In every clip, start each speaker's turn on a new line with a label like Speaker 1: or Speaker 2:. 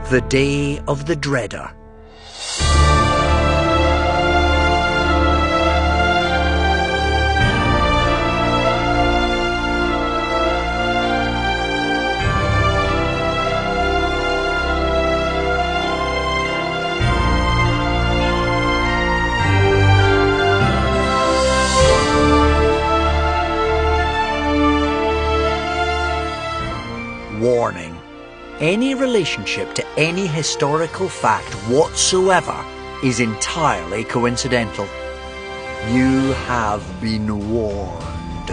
Speaker 1: The Day of the Dreader. Warning. Any relationship to any historical fact whatsoever is entirely coincidental. You have been warned.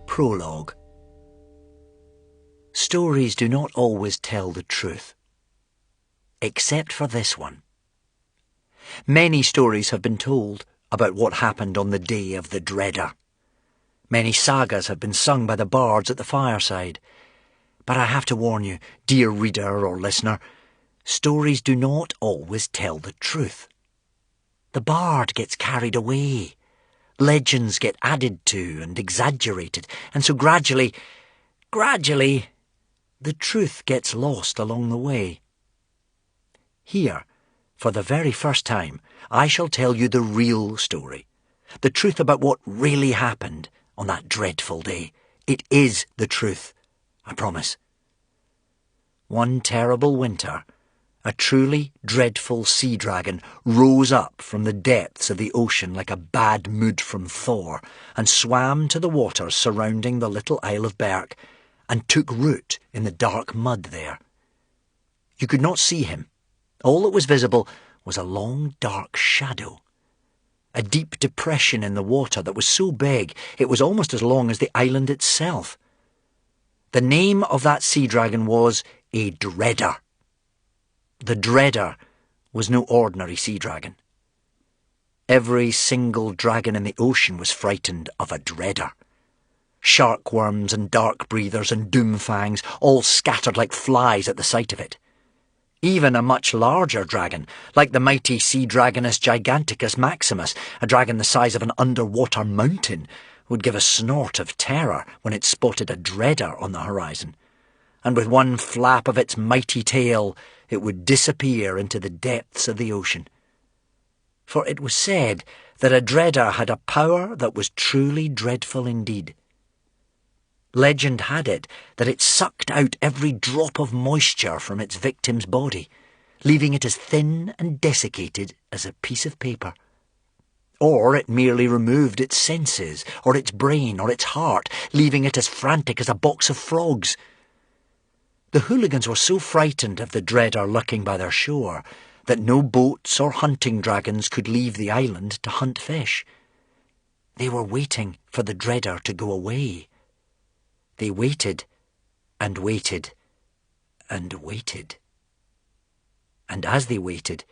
Speaker 1: Prologue. Stories do not always tell the truth. Except for this one. Many stories have been told about what happened on the day of the Dreader. Many sagas have been sung by the bards at the fireside. But I have to warn you, dear reader or listener, stories do not always tell the truth. The bard gets carried away. Legends get added to and exaggerated, and so gradually, the truth gets lost along the way. Here, for the very first time, I shall tell you the real story. The truth about what really happened on that dreadful day. It is the truth, I promise. One terrible winter, a truly dreadful sea dragon rose up from the depths of the ocean like a bad mood from Thor and swam to the waters surrounding the little Isle of Berk and took root in the dark mud there. You could not see him. All that was visible was a long, dark shadow. A deep depression in the water that was so big it was almost as long as the island itself. The name of that sea dragon was a Dreader. The Dreader was no ordinary sea dragon. Every single dragon in the ocean was frightened of a Dreader. Shark-worms and dark breathers and doomfangs all scattered like flies at the sight of it. Even a much larger dragon, like the mighty sea dragoness Giganticus Maximus, a dragon the size of an underwater mountain, would give a snort of terror when it spotted a Dreader on the horizon, and with one flap of its mighty tail it would disappear into the depths of the ocean. For it was said that a Dreader had a power that was truly dreadful indeed. Legend had it that it sucked out every drop of moisture from its victim's body, leaving it as thin and desiccated as a piece of paper. Or it merely removed its senses, or its brain, or its heart, leaving it as frantic as a box of frogs. The hooligans were so frightened of the Dreader lurking by their shore that no boats or hunting dragons could leave the island to hunt fish. They were waiting for the Dreader to go away. They waited, and waited, and waited. And as they waited,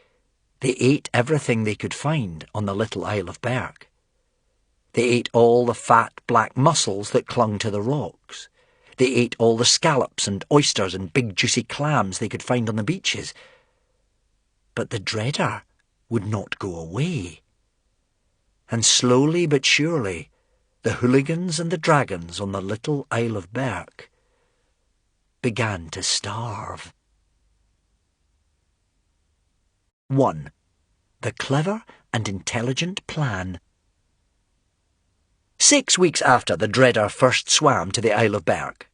Speaker 1: they ate everything they could find on the little Isle of Berk. They ate all the fat black mussels that clung to the rocks. They ate all the scallops and oysters and big juicy clams they could find on the beaches. But the Dreader would not go away. And slowly but surely, the hooligans and the dragons on the little Isle of Berk began to starve. 1. The clever and intelligent plan. 6 weeks after the Dreader first swam to the Isle of Berk,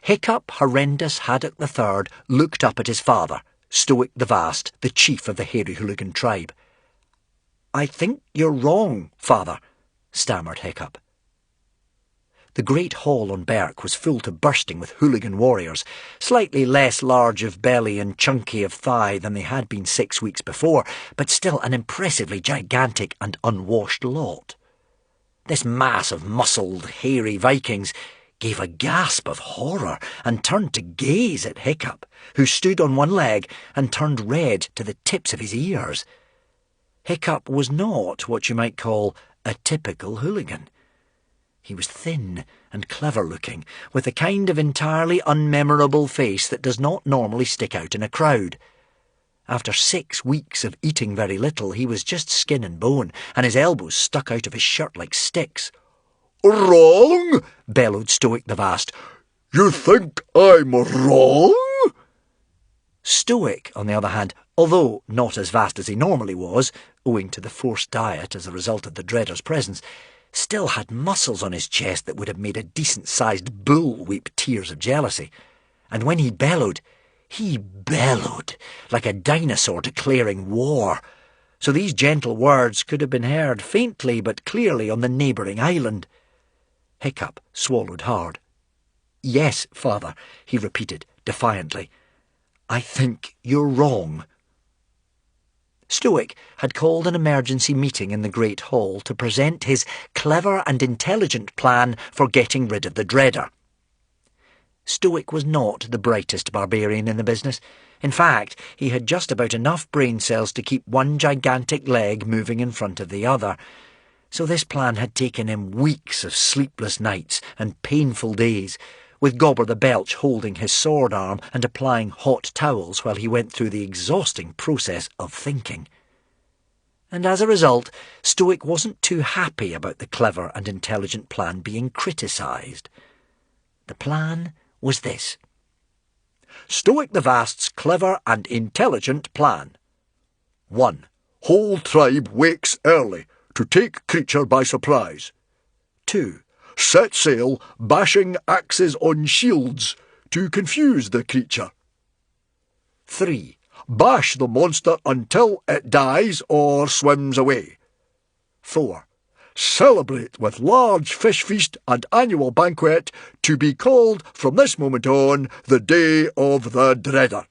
Speaker 1: Hiccup Horrendous Haddock III looked up at his father, Stoic the Vast, the chief of the hairy hooligan tribe. "I think you're wrong, father," stammered Hiccup. The great hall on Berk was full to bursting with hooligan warriors, slightly less large of belly and chunky of thigh than they had been 6 weeks before, but still an impressively gigantic and unwashed lot. This mass of muscled, hairy Vikings gave a gasp of horror and turned to gaze at Hiccup, who stood on one leg and turned red to the tips of his ears. Hiccup was not what you might call a typical hooligan. He was thin and clever-looking, with the kind of entirely unmemorable face that does not normally stick out in a crowd. After 6 weeks of eating very little, he was just skin and bone, and his elbows stuck out of his shirt like sticks.
Speaker 2: "Wrong?"
Speaker 1: bellowed Stoic the Vast.
Speaker 2: "You think I'm wrong?"
Speaker 1: Stoic, on the other hand, although not as vast as he normally was, owing to the forced diet as a result of the Dreader's presence, still had muscles on his chest that would have made a decent-sized bull weep tears of jealousy. And when he bellowed like a dinosaur declaring war. So these gentle words could have been heard faintly but clearly on the neighbouring island. Hiccup swallowed hard. "Yes, father," he repeated defiantly. "I think you're wrong." Stoic had called an emergency meeting in the Great Hall to present his clever and intelligent plan for getting rid of the Dreader. Stoic was not the brightest barbarian in the business. In fact, he had just about enough brain cells to keep one gigantic leg moving in front of the other. So this plan had taken him weeks of sleepless nights and painful days, with Gobber the Belch holding his sword arm and applying hot towels while he went through the exhausting process of thinking. And as a result, Stoic wasn't too happy about the clever and intelligent plan being criticised. The plan was this:
Speaker 2: Stoic the Vast's clever and intelligent plan. 1. Whole tribe wakes early to take creature by surprise. 2. Set sail, bashing axes on shields to confuse the creature. 3. Bash the monster until it dies or swims away. 4. Celebrate with large fish feast and annual banquet to be called from this moment on the Day of the Dreader.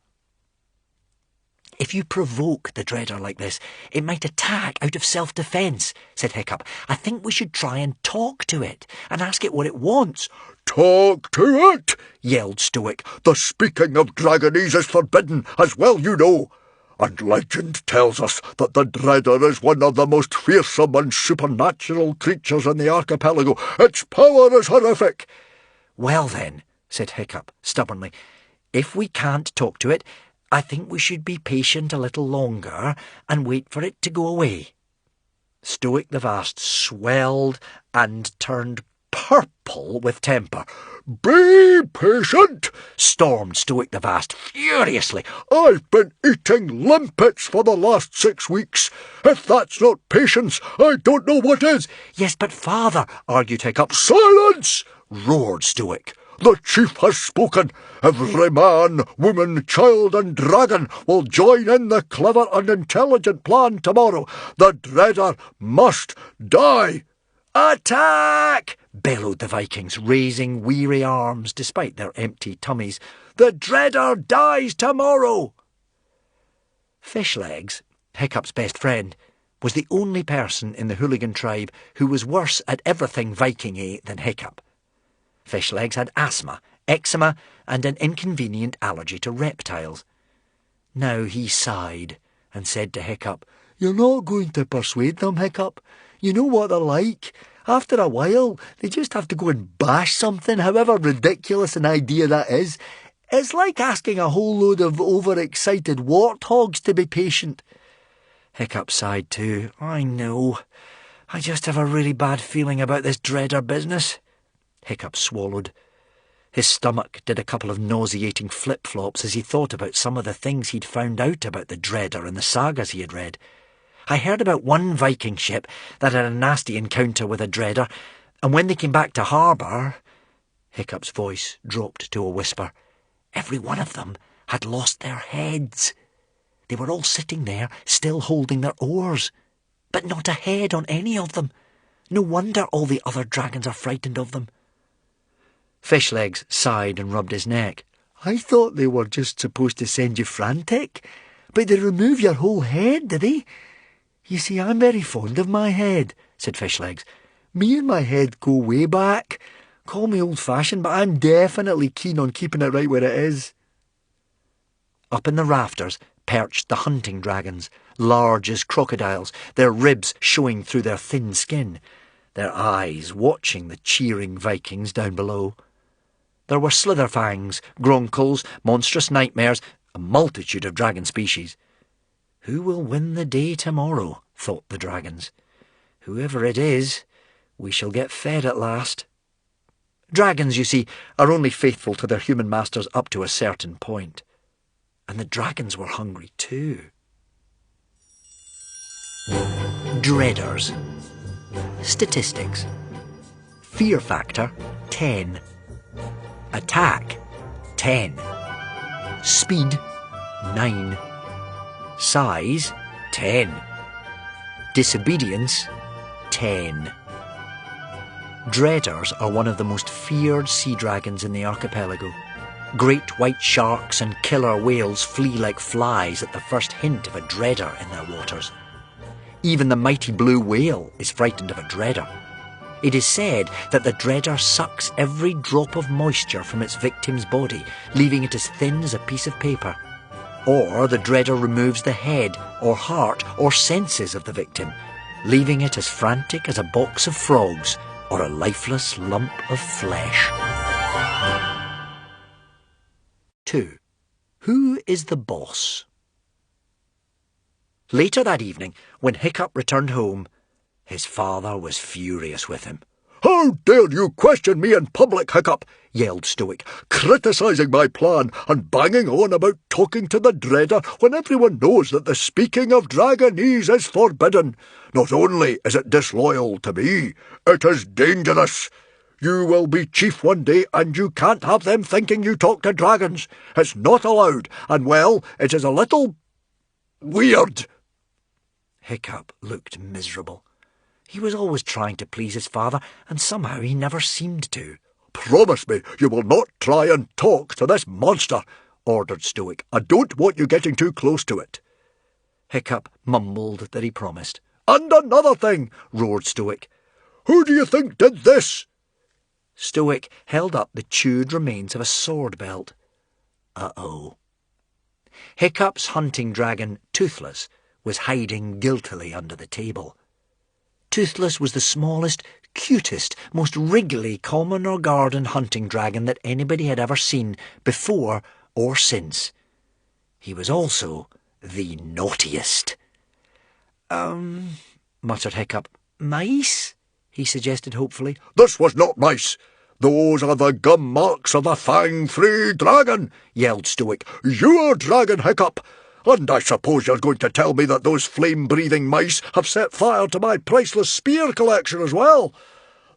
Speaker 1: "If you provoke the Dreader like this, it might attack out of self-defence," said Hiccup. "I think we should try and talk to it and ask it what it wants."
Speaker 2: "Talk to it?" yelled Stoic. "The speaking of dragonese is forbidden, as well you know. And legend tells us that the Dreader is one of the most fearsome and supernatural creatures in the archipelago. Its power is horrific."
Speaker 1: "Well then," said Hiccup stubbornly, "if we can't talk to it, I think we should be patient a little longer and wait for it to go away." Stoic the Vast swelled and turned purple with temper.
Speaker 2: "Be patient!"
Speaker 1: stormed Stoic the Vast furiously.
Speaker 2: "I've been eating limpets for the last 6 weeks. If that's not patience, I don't know what is."
Speaker 1: "Yes, but father," argued Hiccup.
Speaker 2: "Silence!"
Speaker 1: roared Stoic.
Speaker 2: "The chief has spoken. Every man, woman, child and dragon will join in the clever and intelligent plan tomorrow. The Dreader must die."
Speaker 1: "Attack!" bellowed the Vikings, raising weary arms despite their empty tummies. "The Dreader dies tomorrow!" Fishlegs, Hiccup's best friend, was the only person in the hooligan tribe who was worse at everything Viking-y than Hiccup. Fishlegs had asthma, eczema, and an inconvenient allergy to reptiles. Now he sighed and said to Hiccup, "You're not going to persuade them, Hiccup. You know what they're like. After a while, they just have to go and bash something, however ridiculous an idea that is. It's like asking a whole load of overexcited warthogs to be patient." Hiccup sighed too. "I know. I just have a really bad feeling about this Dreader business." Hiccup swallowed. His stomach did a couple of nauseating flip-flops as he thought about some of the things he'd found out about the Dreader in the sagas he had read. I heard about one Viking ship that had a nasty encounter with a Dreader, and when they came back to harbour... Hiccup's voice dropped to a whisper. Every one of them had lost their heads. They were all sitting there, still holding their oars, but not a head on any of them. No wonder all the other dragons are frightened of them. Fishlegs sighed and rubbed his neck. "I thought they were just supposed to send you frantic, but they remove your whole head, do they? You see, I'm very fond of my head," said Fishlegs. "Me and my head go way back. Call me old-fashioned, but I'm definitely keen on keeping it right where it is." Up in the rafters perched the hunting dragons, large as crocodiles, their ribs showing through their thin skin, their eyes watching the cheering Vikings down below. There were slitherfangs, gronkles, monstrous nightmares, a multitude of dragon species. Who will win the day tomorrow? Thought the dragons. Whoever it is, we shall get fed at last. Dragons, you see, are only faithful to their human masters up to a certain point. And the dragons were hungry too. Dreaders. Statistics. Fear factor, 10. Attack, 10. Speed, 9. Size, 10. Disobedience, 10. Dreaders are one of the most feared sea dragons in the archipelago. Great white sharks and killer whales flee like flies at the first hint of a dreader in their waters. Even the mighty blue whale is frightened of a dreader. It is said that the dreader sucks every drop of moisture from its victim's body, leaving it as thin as a piece of paper. Or the dreader removes the head or heart or senses of the victim, leaving it as frantic as a box of frogs or a lifeless lump of flesh. 2. Who is the boss? Later that evening, when Hiccup returned home, his father was furious with him.
Speaker 2: "How dare you question me in public, Hiccup?" yelled Stoic, "criticising my plan and banging on about talking to the dreader when everyone knows that the speaking of dragonese is forbidden. Not only is it disloyal to me, it is dangerous. You will be chief one day and you can't have them thinking you talk to dragons. It's not allowed, and well, it is a little weird."
Speaker 1: Hiccup looked miserable. He was always trying to please his father, and somehow he never seemed to.
Speaker 2: "Promise me you will not try and talk to this monster," ordered Stoic. "I don't want you getting too close to it."
Speaker 1: Hiccup mumbled that he promised.
Speaker 2: "And another thing," roared Stoic. "Who do you think did this?"
Speaker 1: Stoic held up the chewed remains of a sword belt. Uh-oh. Hiccup's hunting dragon, Toothless, was hiding guiltily under the table. Toothless was the smallest, cutest, most wriggly common or garden hunting dragon that anybody had ever seen before or since. He was also the naughtiest. Muttered Hiccup. "Mice?" he suggested hopefully.
Speaker 2: "This was not mice. Those are the gum marks of the fang-free dragon," yelled Stoic. "Your dragon, Hiccup. And I suppose you're going to tell me that those flame-breathing mice have set fire to my priceless spear collection as well.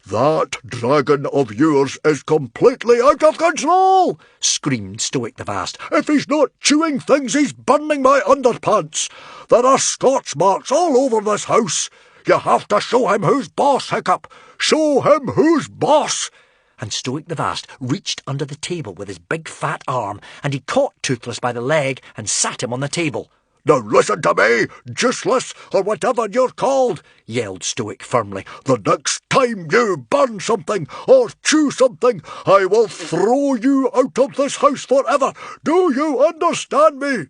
Speaker 2: That dragon of yours is completely out of control," screamed Stoic the Vast. "If he's not chewing things, he's burning my underpants. There are scorch marks all over this house. You have to show him who's boss, Hiccup. Show him who's boss."
Speaker 1: And Stoic the Vast reached under the table with his big fat arm, and he caught Toothless by the leg and sat him on the table.
Speaker 2: "Now listen to me, Juiceless, or whatever you're called," yelled Stoic firmly. "The next time you burn something or chew something, I will throw you out of this house forever. Do you understand me?"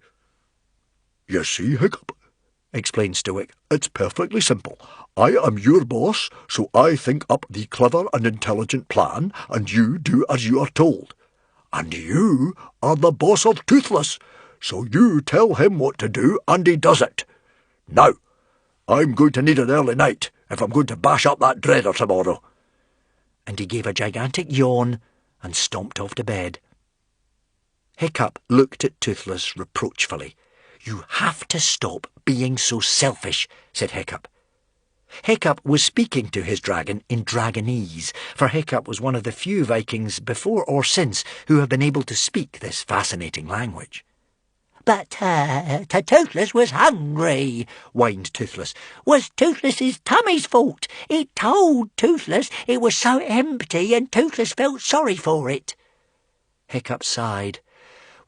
Speaker 2: "You see, Hiccup," explained Stoic, "it's perfectly simple. I am your boss, so I think up the clever and intelligent plan, and you do as you are told. And you are the boss of Toothless, so you tell him what to do, and he does it. Now, I'm going to need an early night if I'm going to bash up that dreader tomorrow."
Speaker 1: And he gave a gigantic yawn and stomped off to bed. Hiccup looked at Toothless reproachfully. "You have to stop being so selfish," said Hiccup. Hiccup was speaking to his dragon in dragonese, for Hiccup was one of the few Vikings before or since who have been able to speak this fascinating language. "But Toothless was hungry," whined Toothless. "Was Toothless's tummy's fault. He told Toothless it was so empty and Toothless felt sorry for it." Hiccup sighed.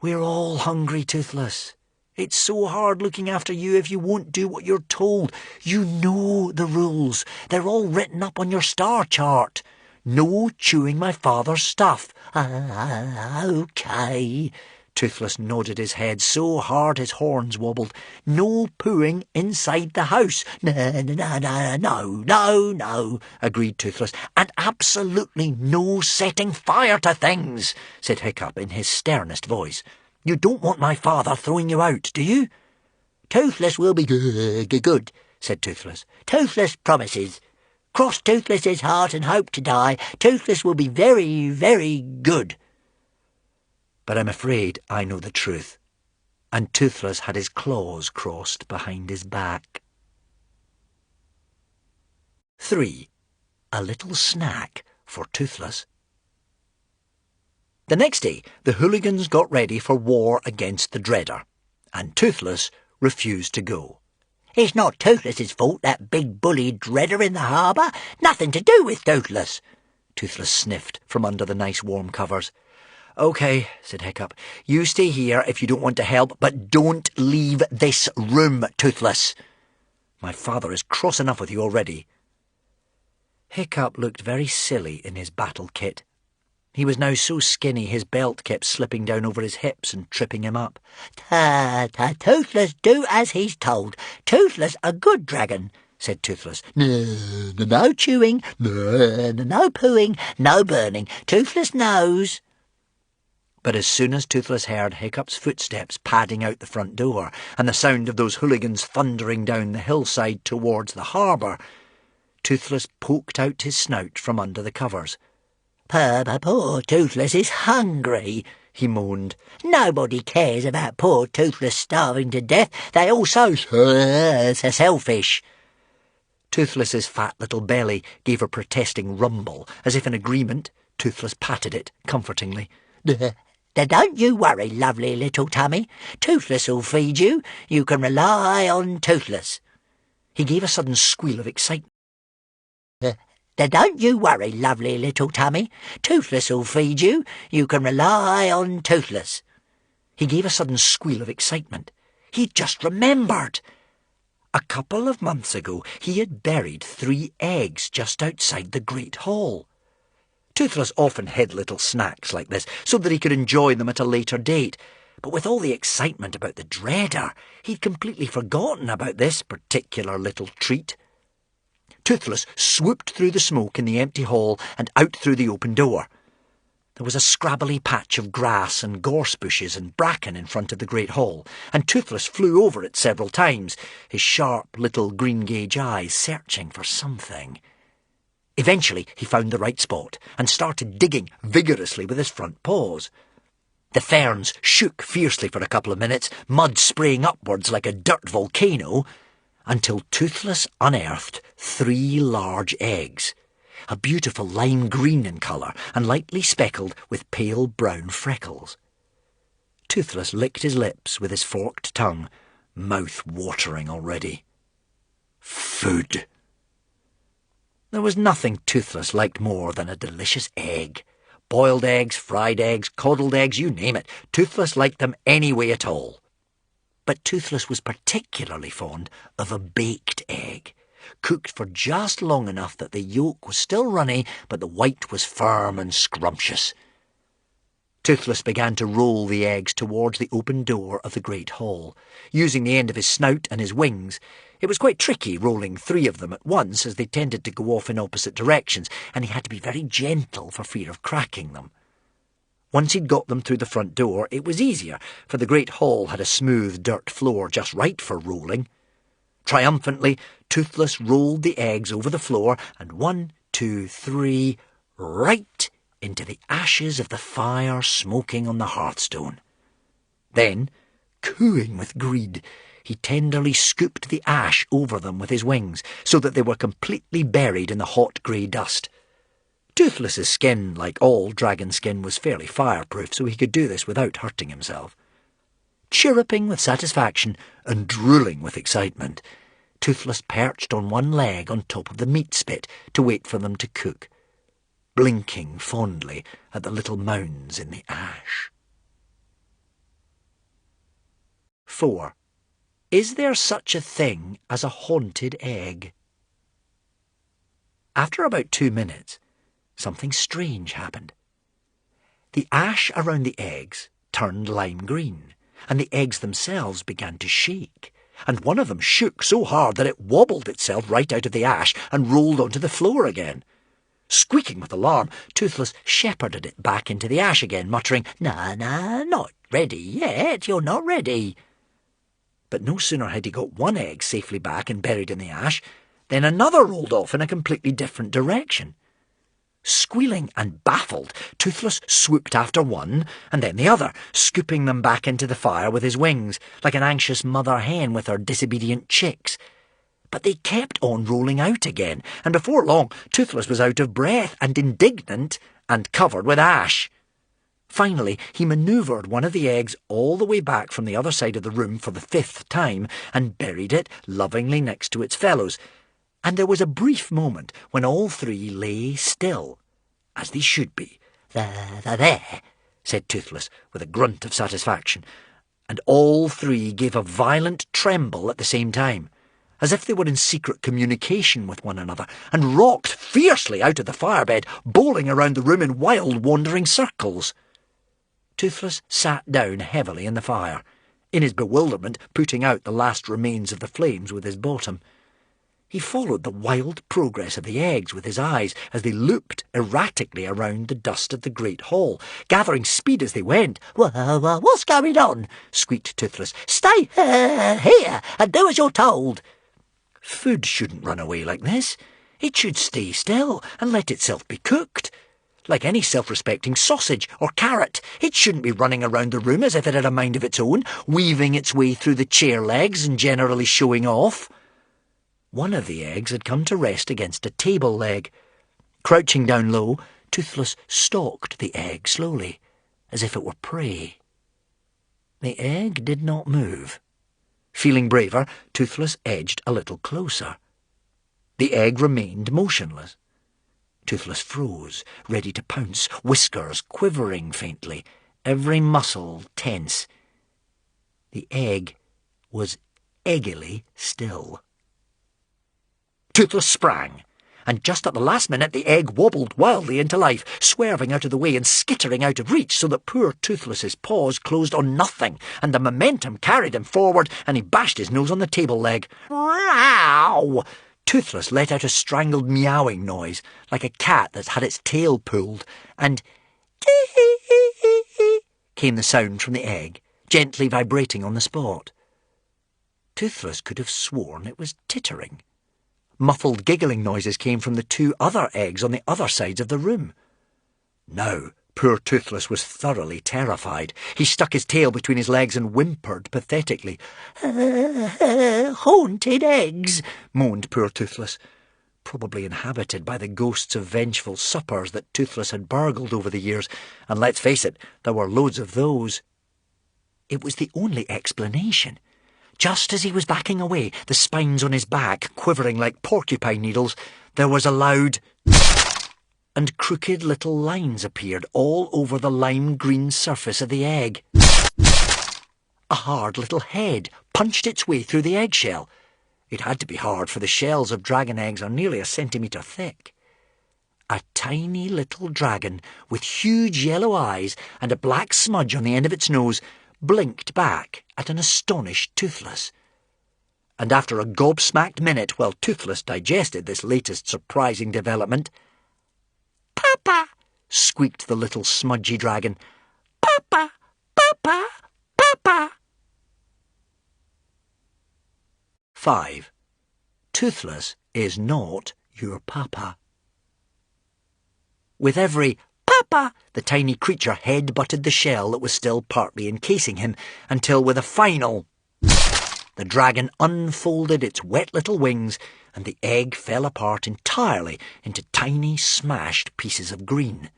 Speaker 1: "We're all hungry, Toothless. It's so hard looking after you if you won't do what you're told. You know the rules. They're all written up on your star chart. No chewing my father's stuff." "Okay." Toothless nodded his head so hard his horns wobbled. "No pooing inside the house." No, agreed Toothless. "And absolutely no setting fire to things," said Hiccup in his sternest voice. "You don't want my father throwing you out, do you?"
Speaker 3: Toothless will be good, said Toothless. Toothless promises. Cross Toothless's heart and hope to die. Toothless will be very, very good.
Speaker 1: But I'm afraid I know the truth, and Toothless had his claws crossed behind his back. 3. A little snack for Toothless. The next day, the hooligans got ready for war against the Dreader, and Toothless refused to go.
Speaker 3: It's not Toothless's fault, that big bully Dreader in the harbour. Nothing to do with Toothless.
Speaker 1: Toothless sniffed from under the nice warm covers. OK, said Hiccup. You stay here if you don't want to help, but don't leave this room, Toothless. My father is cross enough with you already. Hiccup looked very silly in his battle kit. He was now so skinny his belt kept slipping down over his hips and tripping him up.
Speaker 3: Toothless do as he's told. Toothless a good dragon, said Toothless. No chewing, no pooing, no burning. Toothless knows.
Speaker 1: But as soon as Toothless heard Hiccup's footsteps padding out the front door and the sound of those hooligans thundering down the hillside towards the harbour, Toothless poked out his snout from under the covers.
Speaker 3: Poor Toothless is hungry, he moaned. Nobody cares about poor Toothless starving to death. They all so selfish.
Speaker 1: Toothless's fat little belly gave a protesting rumble. As if in agreement, Toothless patted it comfortingly.
Speaker 3: Don't you worry, lovely little tummy. Toothless'll feed you. You can rely on Toothless.
Speaker 1: He gave a sudden squeal of excitement.
Speaker 3: Don't you worry, lovely little tummy. Toothless'll feed you. You can rely on Toothless.
Speaker 1: He gave a sudden squeal of excitement. He'd just remembered. A couple of months ago, he had buried 3 eggs just outside the Great Hall. Toothless often hid little snacks like this so that he could enjoy them at a later date. But with all the excitement about the Dreader, he'd completely forgotten about this particular little treat. Toothless swooped through the smoke in the empty hall and out through the open door. There was a scrabbly patch of grass and gorse bushes and bracken in front of the great hall, and Toothless flew over it several times, his sharp little green-gauge eyes searching for something. Eventually he found the right spot and started digging vigorously with his front paws. The ferns shook fiercely for a couple of minutes, mud spraying upwards like a dirt volcano, until Toothless unearthed 3 large eggs, a beautiful lime green in colour and lightly speckled with pale brown freckles. Toothless licked his lips with his forked tongue, mouth watering already. Food. There was nothing Toothless liked more than a delicious egg. Boiled eggs, fried eggs, coddled eggs, you name it. Toothless liked them any way at all. But Toothless was particularly fond of a baked egg, cooked for just long enough that the yolk was still runny, but the white was firm and scrumptious. Toothless began to roll the eggs towards the open door of the great hall, using the end of his snout and his wings. It was quite tricky rolling 3 of them at once, as they tended to go off in opposite directions, and he had to be very gentle for fear of cracking them. Once he'd got them through the front door, it was easier, for the great hall had a smooth dirt floor just right for rolling. Triumphantly, Toothless rolled the eggs over the floor, and 1, 2, 3, right into the ashes of the fire smoking on the hearthstone. Then, cooing with greed, he tenderly scooped the ash over them with his wings, so that they were completely buried in the hot grey dust. Toothless's skin, like all dragon skin, was fairly fireproof, so he could do this without hurting himself. Chirruping with satisfaction and drooling with excitement, Toothless perched on one leg on top of the meat spit to wait for them to cook, blinking fondly at the little mounds in the ash. 4. Is there such a thing as a haunted egg? After about 2 minutes, something strange happened. The ash around the eggs turned lime green, and the eggs themselves began to shake, and one of them shook so hard that it wobbled itself right out of the ash and rolled onto the floor again. Squeaking with alarm, Toothless shepherded it back into the ash again, muttering, "No, not ready yet, you're not ready." But no sooner had he got one egg safely back and buried in the ash, than another rolled off in a completely different direction. Squealing and baffled, Toothless swooped after one and then the other, scooping them back into the fire with his wings, like an anxious mother hen with her disobedient chicks. But they kept on rolling out again, and before long Toothless was out of breath and indignant and covered with ash. Finally, he manoeuvred one of the eggs all the way back from the other side of the room for the 5th time and buried it lovingly next to its fellows. And there was a brief moment when all three lay still, as they should be.
Speaker 3: There,
Speaker 1: said Toothless, with a grunt of satisfaction, and all three gave a violent tremble at the same time, as if they were in secret communication with one another, and rocked fiercely out of the firebed, bowling around the room in wild, wandering circles. Toothless sat down heavily in the fire, in his bewilderment putting out the last remains of the flames with his bottom. He followed the wild progress of the eggs with his eyes as they looped erratically around the dust of the great hall, gathering speed as they went.
Speaker 3: What's going on? Squeaked Toothless. Stay here and do as you're told.
Speaker 1: Food shouldn't run away like this. It should stay still and let itself be cooked. Like any self-respecting sausage or carrot, it shouldn't be running around the room as if it had a mind of its own, weaving its way through the chair legs and generally showing off. One of the eggs had come to rest against a table leg. Crouching down low, Toothless stalked the egg slowly, as if it were prey. The egg did not move. Feeling braver, Toothless edged a little closer. The egg remained motionless. Toothless froze, ready to pounce, whiskers quivering faintly, every muscle tense. The egg was eggily still. Toothless sprang, and just at the last minute the egg wobbled wildly into life, swerving out of the way and skittering out of reach so that poor Toothless's paws closed on nothing, and the momentum carried him forward, and he bashed his nose on the table leg. Wow! Toothless let out a strangled meowing noise, like a cat that's had its tail pulled, and tee-hee-hee-hee-hee came the sound from the egg, gently vibrating on the spot. Toothless could have sworn it was tittering. Muffled giggling noises came from the 2 other eggs on the other sides of the room. Now, poor Toothless was thoroughly terrified. He stuck his tail between his legs and whimpered pathetically.
Speaker 3: Haunted eggs,
Speaker 1: moaned poor Toothless, probably inhabited by the ghosts of vengeful suppers that Toothless had burgled over the years, and let's face it, there were loads of those. It was the only explanation. Just as he was backing away, the spines on his back quivering like porcupine needles, there was a loud... and crooked little lines appeared all over the lime-green surface of the egg. A hard little head punched its way through the eggshell. It had to be hard, for the shells of dragon eggs are nearly a centimetre thick. A tiny little dragon with huge yellow eyes and a black smudge on the end of its nose blinked back at an astonished Toothless. And after a gobsmacked minute while Toothless digested this latest surprising development,
Speaker 3: Papa,
Speaker 1: squeaked the little smudgy dragon.
Speaker 3: Papa, Papa, Papa.
Speaker 1: 5. Toothless is not your papa. With every Papa, the tiny creature head-butted the shell that was still partly encasing him, until with a final, the dragon unfolded its wet little wings, and the egg fell apart entirely into tiny smashed pieces of green.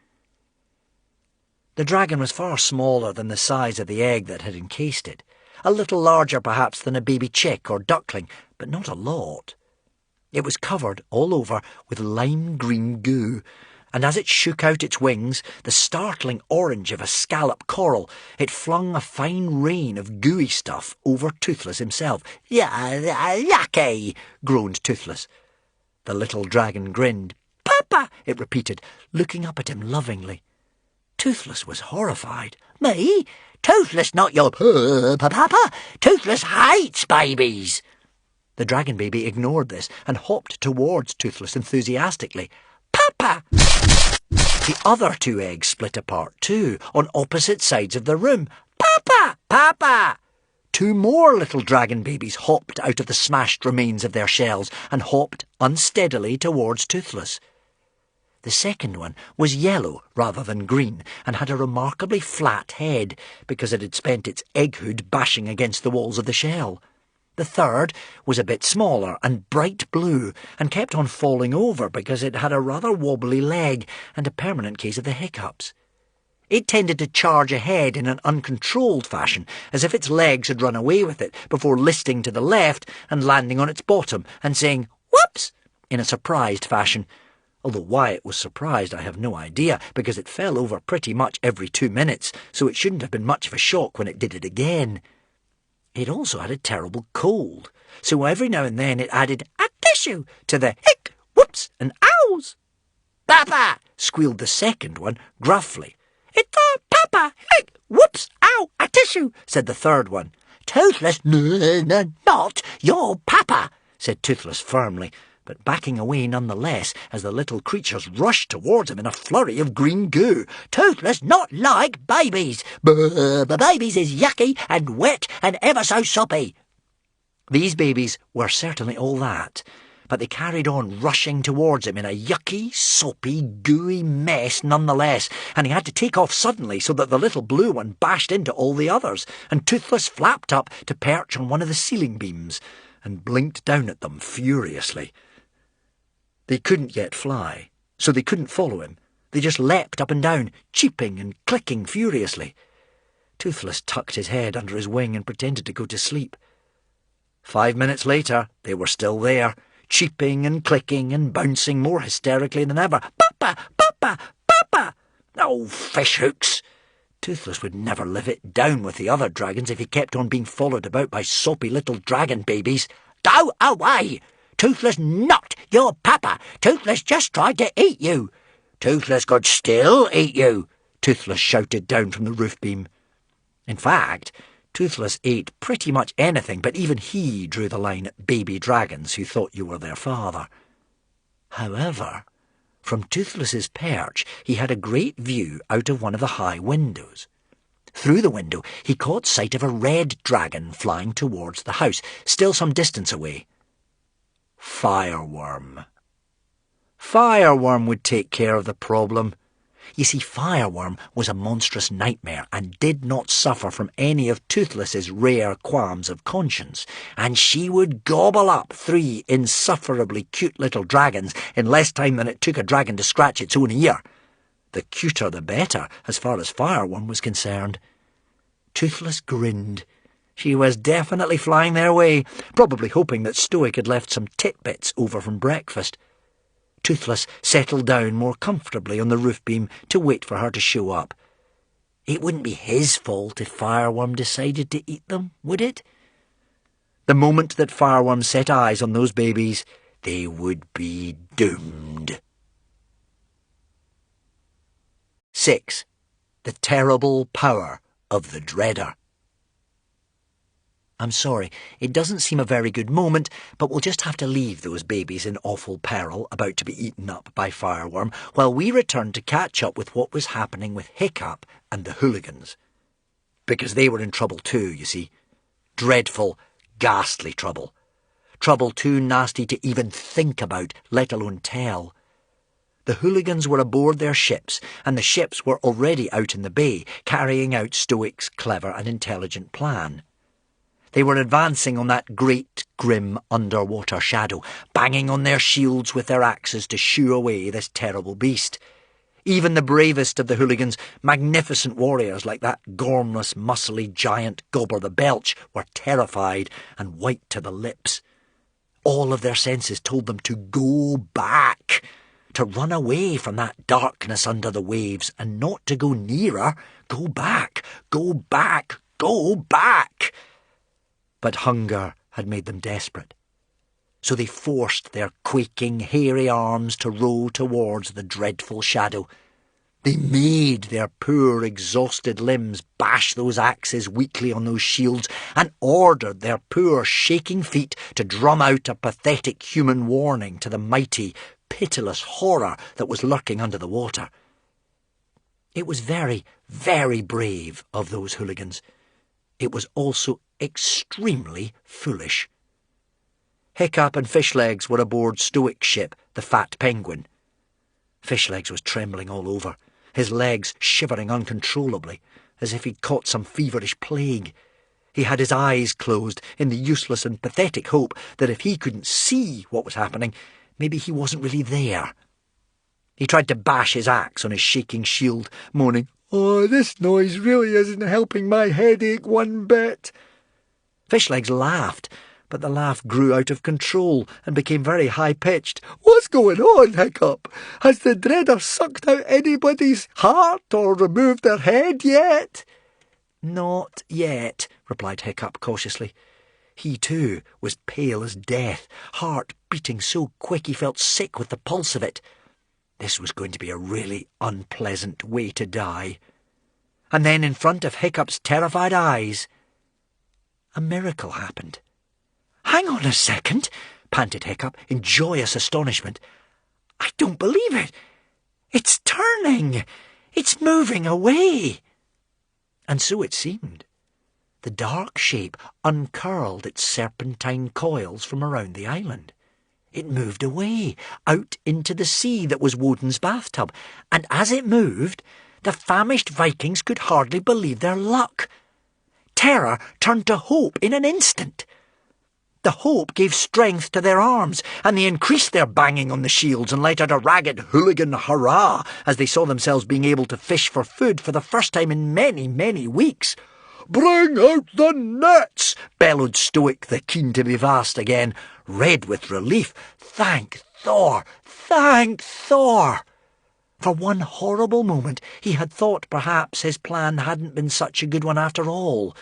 Speaker 1: The dragon was far smaller than the size of the egg that had encased it, a little larger perhaps than a baby chick or duckling, but not a lot. It was covered all over with lime-green goo, and as it shook out its wings, the startling orange of a scallop coral, it flung a fine rain of gooey stuff over Toothless himself.
Speaker 3: Yucky,
Speaker 1: groaned Toothless. The little dragon grinned. Papa, it repeated, looking up at him lovingly. Toothless was horrified.
Speaker 3: Me? Toothless not your papa. Toothless hates babies.
Speaker 1: The dragon baby ignored this and hopped towards Toothless enthusiastically.
Speaker 3: Papa!
Speaker 1: The other 2 eggs split apart too, on opposite sides of the room. Papa! Papa! 2 more little dragon babies hopped out of the smashed remains of their shells and hopped unsteadily towards Toothless. The second one was yellow rather than green and had a remarkably flat head because it had spent its egghood bashing against the walls of the shell. The third was a bit smaller and bright blue and kept on falling over because it had a rather wobbly leg and a permanent case of the hiccups. It tended to charge ahead in an uncontrolled fashion, as if its legs had run away with it, before listing to the left and landing on its bottom and saying, "Whoops!" in a surprised fashion. Although why it was surprised I have no idea, because it fell over pretty much every 2 minutes, so it shouldn't have been much of a shock when it did it again. It also had a terrible cold, so every now and then it added a tissue to the hic, whoops, and ows. "Papa!" squealed the second one gruffly. "It's a papa! Hic, whoops, ow, a tissue!" said the third one.
Speaker 3: Toothless, not your papa,
Speaker 1: said Toothless firmly, but backing away nonetheless as the little creatures rushed towards him in a flurry of green goo.
Speaker 3: Toothless not like babies. Babies is yucky and wet and ever so soppy.
Speaker 1: These babies were certainly all that, but they carried on rushing towards him in a yucky, soppy, gooey mess nonetheless, and he had to take off suddenly so that the little blue one bashed into all the others, and Toothless flapped up to perch on one of the ceiling beams and blinked down at them furiously. They couldn't yet fly, so they couldn't follow him. They just leapt up and down, cheeping and clicking furiously. Toothless tucked his head under his wing and pretended to go to sleep. 5 minutes later, they were still there, cheeping and clicking and bouncing more hysterically than ever. "Papa! Papa! Papa!" Oh, fish hooks! Toothless would never live it down with the other dragons if he kept on being followed about by soppy little dragon babies.
Speaker 3: "Go away! Toothless not your papa! Toothless just tried to eat you!"
Speaker 1: "Toothless could still eat you!" Toothless shouted down from the roof beam. In fact, Toothless ate pretty much anything, but even he drew the line at baby dragons who thought you were their father. However, from Toothless's perch he had a great view out of one of the high windows. Through the window he caught sight of a red dragon flying towards the house, still some distance away. Fireworm. Fireworm would take care of the problem. You see, Fireworm was a monstrous nightmare and did not suffer from any of Toothless's rare qualms of conscience, and she would gobble up 3 insufferably cute little dragons in less time than it took a dragon to scratch its own ear. The cuter the better, as far as Fireworm was concerned. Toothless grinned. She was definitely flying their way, probably hoping that Stoic had left some titbits over from breakfast. Toothless settled down more comfortably on the roof beam to wait for her to show up. It wouldn't be his fault if Fireworm decided to eat them, would it? The moment that Fireworm set eyes on those babies, they would be doomed. 6. The terrible power of the Dreader. I'm sorry, it doesn't seem a very good moment, but we'll just have to leave those babies in awful peril, about to be eaten up by Fireworm, while we return to catch up with what was happening with Hiccup and the hooligans. Because they were in trouble too, you see. Dreadful, ghastly trouble. Trouble too nasty to even think about, let alone tell. The hooligans were aboard their ships, and the ships were already out in the bay, carrying out Stoic's clever and intelligent plan. They were advancing on that great, grim, underwater shadow, banging on their shields with their axes to shoo away this terrible beast. Even the bravest of the hooligans, magnificent warriors like that gormless, muscly giant Gobber the Belch, were terrified and white to the lips. All of their senses told them to go back, to run away from that darkness under the waves, and not to go nearer. Go back, go back, go back. But hunger had made them desperate, so they forced their quaking, hairy arms to row towards the dreadful shadow. They made their poor, exhausted limbs bash those axes weakly on those shields, and ordered their poor, shaking feet to drum out a pathetic human warning to the mighty, pitiless horror that was lurking under the water. It was very, very brave of those hooligans. It was also extremely foolish. Hiccup and Fishlegs were aboard Stoic's ship, the Fat Penguin. Fishlegs was trembling all over, his legs shivering uncontrollably, as if he'd caught some feverish plague. He had his eyes closed in the useless and pathetic hope that if he couldn't see what was happening, maybe he wasn't really there. He tried to bash his axe on his shaking shield, moaning, "Oh, this noise really isn't helping my headache one bit." Fishlegs laughed, but the laugh grew out of control and became very high-pitched. "What's going on, Hiccup? Has the dreader sucked out anybody's heart or removed their head yet?" "Not yet," replied Hiccup cautiously. He, too, was pale as death, heart beating so quick he felt sick with the pulse of it. This was going to be a really unpleasant way to die. And then, in front of Hiccup's terrified eyes, a miracle happened. "Hang on a second," panted Hiccup in joyous astonishment. "I don't believe it. It's turning. It's moving away." And so it seemed. The dark shape uncurled its serpentine coils from around the island. It moved away, out into the sea that was Woden's bathtub, and as it moved, the famished Vikings could hardly believe their luck. Terror turned to hope in an instant. The hope gave strength to their arms, and they increased their banging on the shields and let out a ragged hooligan hurrah as they saw themselves being able to fish for food for the first time in many, many weeks.
Speaker 2: "Bring out the nets!"
Speaker 1: bellowed Stoic, the keen to be vast again, red with relief. Thank Thor! Thank Thor! For one horrible moment he had thought perhaps his plan hadn't been such a good one after all.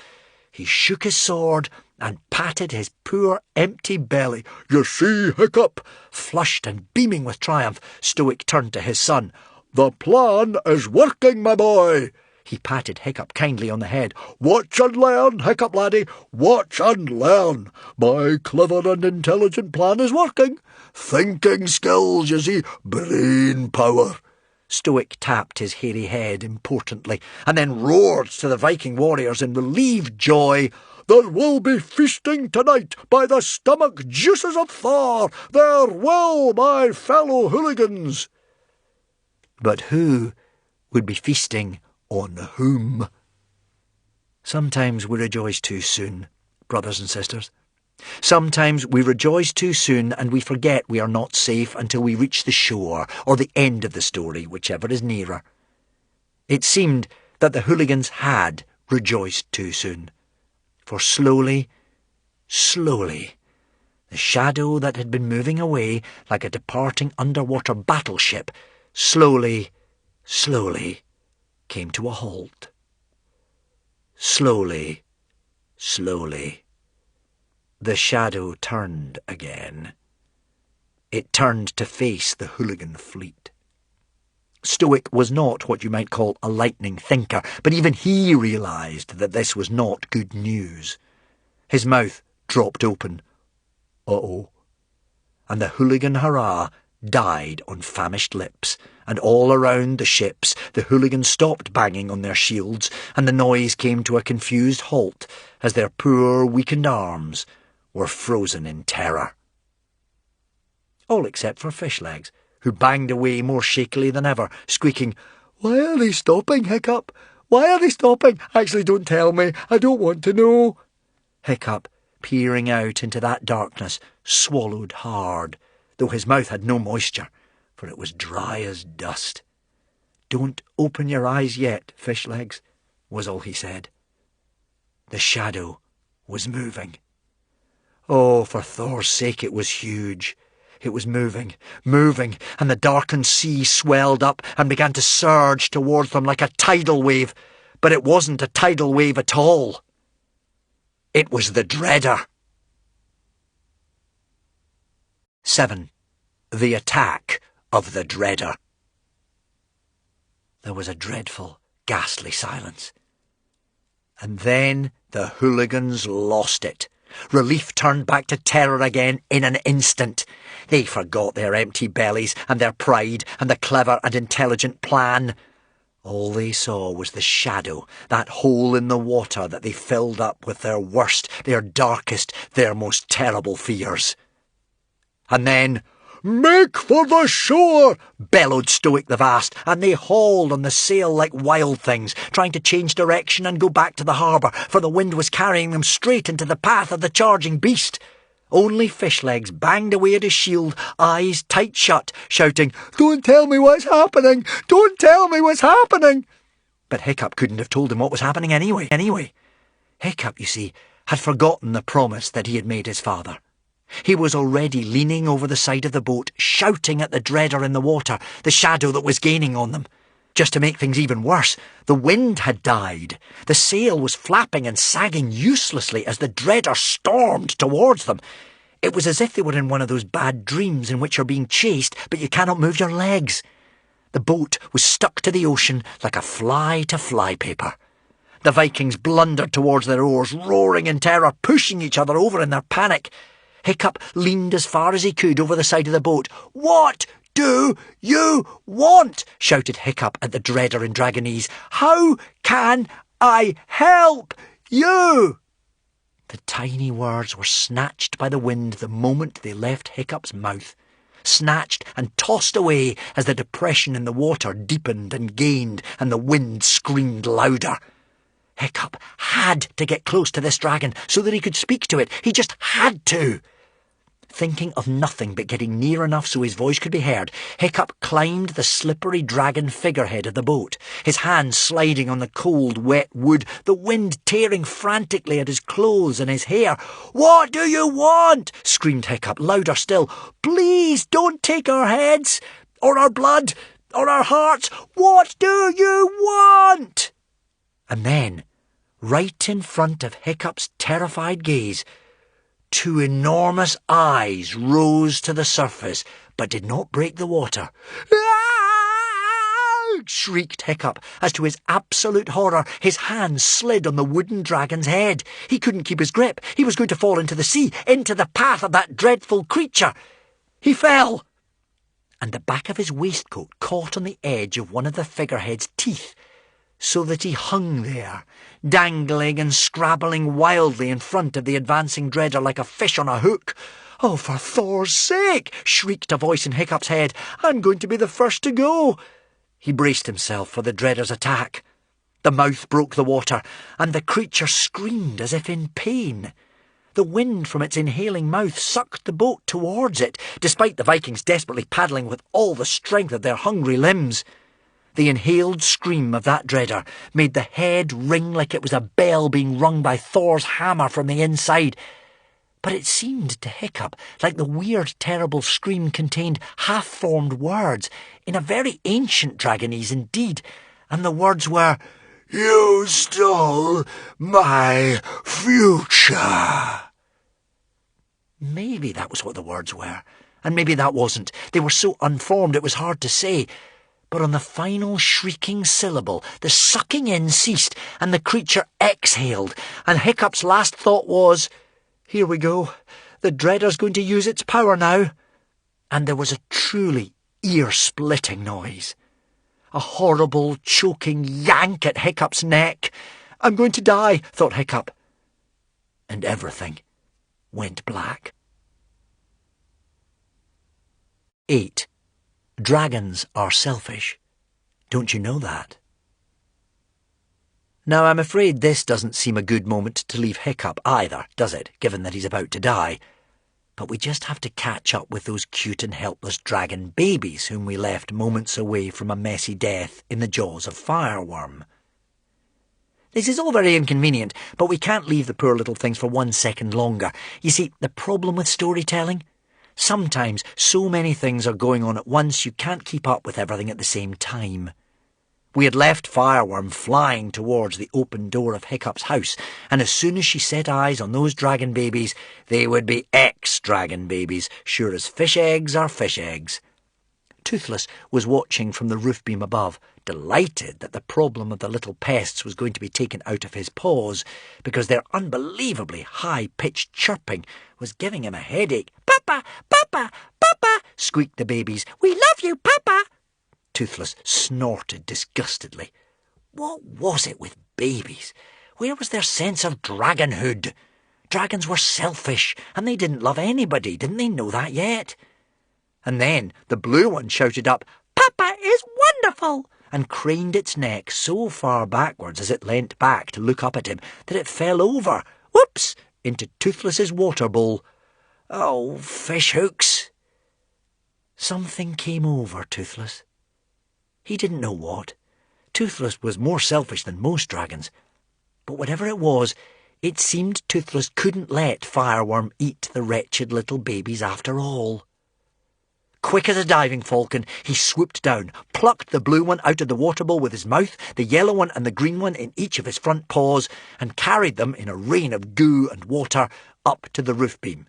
Speaker 1: He shook his sword and patted his poor empty belly.
Speaker 2: "You see, Hiccup?"
Speaker 1: Flushed and beaming with triumph, Stoic turned to his son.
Speaker 2: "The plan is working, my boy."
Speaker 1: He patted Hiccup kindly on the head.
Speaker 2: "Watch and learn, Hiccup laddie, watch and learn. My clever and intelligent plan is working. Thinking skills, you see, brain power."
Speaker 1: Stoic tapped his hairy head importantly, and then roared to the Viking warriors in relieved joy.
Speaker 2: "There will be feasting tonight by the stomach juices of Thor. There will, my fellow hooligans."
Speaker 1: But who would be feasting on whom? Sometimes we rejoice too soon, brothers and sisters. Sometimes we rejoice too soon and we forget we are not safe until we reach the shore or the end of the story, whichever is nearer. It seemed that the hooligans had rejoiced too soon, for slowly, the shadow that had been moving away like a departing underwater battleship slowly came to a halt. Slowly, the shadow turned again. It turned to face the hooligan fleet. Stoic was not what you might call a lightning thinker, but even he realised that this was not good news. His mouth dropped open. Uh-oh. And the hooligan hurrah died on famished lips, and all around the ships the hooligans stopped banging on their shields, and the noise came to a confused halt as their poor weakened arms were frozen in terror. All except for Fishlegs, who banged away more shakily than ever, squeaking, "Why are they stopping, Hiccup? Why are they stopping? Actually, don't tell me. I don't want to know." Hiccup, peering out into that darkness, swallowed hard, though his mouth had no moisture, for it was dry as dust. "Don't open your eyes yet, Fishlegs," was all he said. The shadow was moving. Oh, for Thor's sake, it was huge. It was moving, and the darkened sea swelled up and began to surge towards them like a tidal wave, but it wasn't a tidal wave at all. It was the Dreader. 7. The Attack of the Dreader. There was a dreadful, ghastly silence. And then the hooligans lost it. Relief turned back to terror again in an instant. They forgot their empty bellies and their pride and the clever and intelligent plan. All they saw was the shadow, that hole in the water that they filled up with their worst, their darkest, their most terrible fears. And then,
Speaker 2: "Make for the shore!"
Speaker 1: bellowed Stoic the Vast, and they hauled on the sail like wild things, trying to change direction and go back to the harbour, for the wind was carrying them straight into the path of the charging beast. Only Fishlegs banged away at his shield, eyes tight shut, shouting,
Speaker 2: "Don't tell me what's happening! Don't tell me what's happening!"
Speaker 1: But Hiccup couldn't have told him what was happening anyway. Hiccup, you see, had forgotten the promise that he had made his father. He was already leaning over the side of the boat, shouting at the dreader in the water, the shadow that was gaining on them. Just to make things even worse, the wind had died. The sail was flapping and sagging uselessly as the dreader stormed towards them. It was as if they were in one of those bad dreams in which you're being chased, but you cannot move your legs. The boat was stuck to the ocean like a fly to flypaper. The Vikings blundered towards their oars, roaring in terror, pushing each other over in their panic. Hiccup leaned as far as he could over the side of the boat. "What do you want?" shouted Hiccup at the dreader in Dragonese. "How can I help you?" The tiny words were snatched by the wind the moment they left Hiccup's mouth. Snatched and tossed away as the depression in the water deepened and gained and the wind screamed louder. Hiccup had to get close to this dragon so that he could speak to it. He just had to. Thinking of nothing but getting near enough so his voice could be heard, Hiccup climbed the slippery dragon figurehead of the boat, his hands sliding on the cold, wet wood, the wind tearing frantically at his clothes and his hair. "What do you want?" screamed Hiccup, louder still. "Please don't take our heads, or our blood, or our hearts. What do you want?" And then, right in front of Hiccup's terrified gaze, two enormous eyes rose to the surface, but did not break the water. "Ah!" shrieked Hiccup, as to his absolute horror, his hands slid on the wooden dragon's head. He couldn't keep his grip. He was going to fall into the sea, into the path of that dreadful creature. He fell, and the back of his waistcoat caught on the edge of one of the figurehead's teeth, so that he hung there, dangling and scrabbling wildly in front of the advancing dreader like a fish on a hook. "Oh, for Thor's sake!" shrieked a voice in Hiccup's head. "I'm going to be the first to go." He braced himself for the dreader's attack. The mouth broke the water, and the creature screamed as if in pain. The wind from its inhaling mouth sucked the boat towards it, despite the Vikings desperately paddling with all the strength of their hungry limbs. The inhaled scream of that dreader made the head ring like it was a bell being rung by Thor's hammer from the inside. But it seemed to Hiccup like the weird, terrible scream contained half-formed words in a very ancient Dragonese indeed, and the words were, "You stole my future." Maybe that was what the words were, and maybe that wasn't. They were so unformed it was hard to say. But on the final shrieking syllable, the sucking in ceased, and the creature exhaled, and Hiccup's last thought was, "Here we go. The dreader's going to use its power now." And there was a truly ear-splitting noise. A horrible, choking yank at Hiccup's neck. "I'm going to die," thought Hiccup. And everything went black. 8. Dragons are selfish. Don't you know that? Now, I'm afraid this doesn't seem a good moment to leave Hiccup either, does it, given that he's about to die? But we just have to catch up with those cute and helpless dragon babies whom we left moments away from a messy death in the jaws of Fireworm. This is all very inconvenient, but we can't leave the poor little things for 1 second longer. You see, the problem with storytelling? Sometimes so many things are going on at once you can't keep up with everything at the same time. We had left Fireworm flying towards the open door of Hiccup's house, and as soon as she set eyes on those dragon babies, they would be ex-dragon babies, sure as fish eggs are fish eggs. Toothless was watching from the roof beam above, delighted that the problem of the little pests was going to be taken out of his paws, because their unbelievably high-pitched chirping was giving him a headache. "Papa! Papa! Papa!" squeaked the babies. "We love you, Papa!" Toothless snorted disgustedly. What was it with babies? Where was their sense of dragonhood? Dragons were selfish, and they didn't love anybody. Didn't they know that yet? And then the blue one shouted up, "Papa is wonderful!" and craned its neck so far backwards as it leant back to look up at him that it fell over, whoops, into Toothless's water bowl. Oh, fish hooks! Something came over Toothless. He didn't know what. Toothless was more selfish than most dragons. But whatever it was, it seemed Toothless couldn't let Fireworm eat the wretched little babies after all. Quick as a diving falcon, he swooped down, plucked the blue one out of the water bowl with his mouth, the yellow one and the green one in each of his front paws, and carried them in a rain of goo and water up to the roof beam.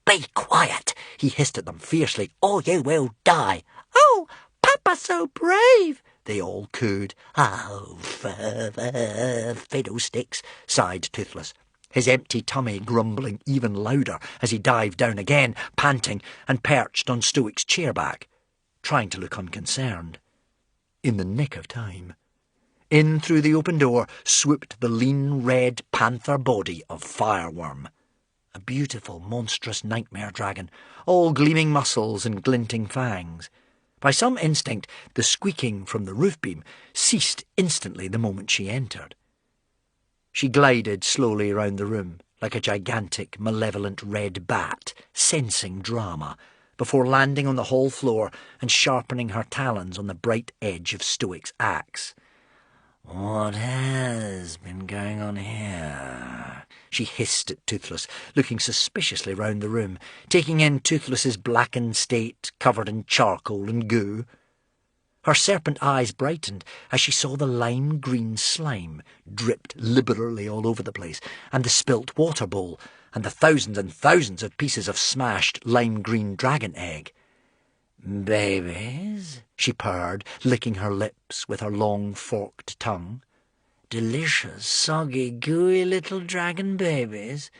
Speaker 1: "Be quiet," he hissed at them fiercely, "or you will die." "Oh, Papa's so brave," they all cooed. "Oh, fiddlesticks," sighed Toothless, his empty tummy grumbling even louder as he dived down again, panting, and perched on Stoic's chair back, trying to look unconcerned. In the nick of time, in through the open door swooped the lean red panther body of Fireworm, a beautiful, monstrous nightmare dragon, all gleaming muscles and glinting fangs. By some instinct, the squeaking from the roof beam ceased instantly the moment she entered. She glided slowly round the room, like a gigantic, malevolent red bat, sensing drama, before landing on the hall floor and sharpening her talons on the bright edge of Stoic's axe. "What has been going on here?" she hissed at Toothless, looking suspiciously round the room, taking in Toothless's blackened state, covered in charcoal and goo. Her serpent eyes brightened as she saw the lime-green slime dripped liberally all over the place, and the spilt water bowl, and the thousands and thousands of pieces of smashed lime-green dragon egg. "Babies," she purred, licking her lips with her long forked tongue. "Delicious, soggy, gooey little dragon babies.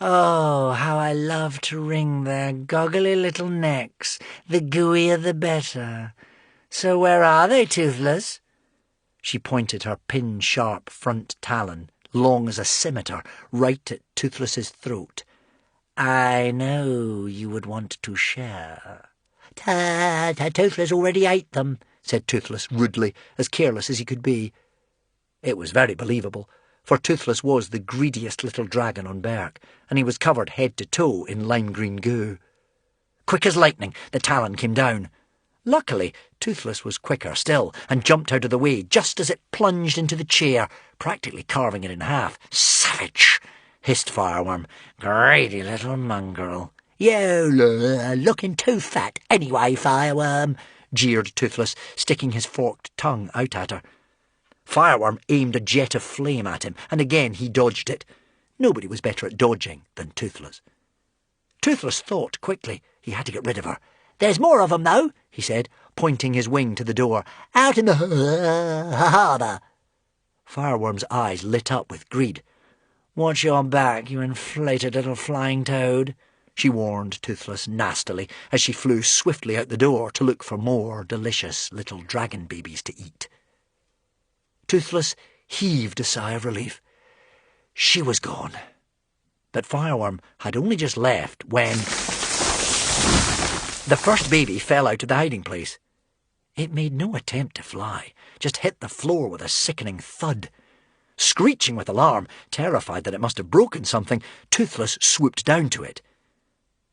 Speaker 1: Oh, how I love to wring their goggly little necks. The gooier the better. So where are they, Toothless?" She pointed her pin-sharp front talon, long as a scimitar, right at Toothless's throat. "I know you would want to share." "Toothless already ate them," said Toothless rudely, as careless as he could be. It was very believable, for Toothless was the greediest little dragon on Berk, and he was covered head to toe in lime-green goo. Quick as lightning, the talon came down. Luckily, Toothless was quicker still, and jumped out of the way just as it plunged into the chair, practically carving it in half. "Savage!" hissed Fireworm. "Greedy little mongrel." "You looking too fat anyway, Fireworm," jeered Toothless, sticking his forked tongue out at her. Fireworm aimed a jet of flame at him, and again he dodged it. Nobody was better at dodging than Toothless. Toothless thought quickly. He had to get rid of her. "There's more of 'em, though," he said, pointing his wing to the door. "Out in the harbour." Fireworm's eyes lit up with greed. "Watch your back, you inflated little flying toad," she warned Toothless nastily as she flew swiftly out the door to look for more delicious little dragon babies to eat. Toothless heaved a sigh of relief. She was gone. But Fireworm had only just left when the first baby fell out of the hiding place. It made no attempt to fly, just hit the floor with a sickening thud. Screeching with alarm, terrified that it must have broken something, Toothless swooped down to it.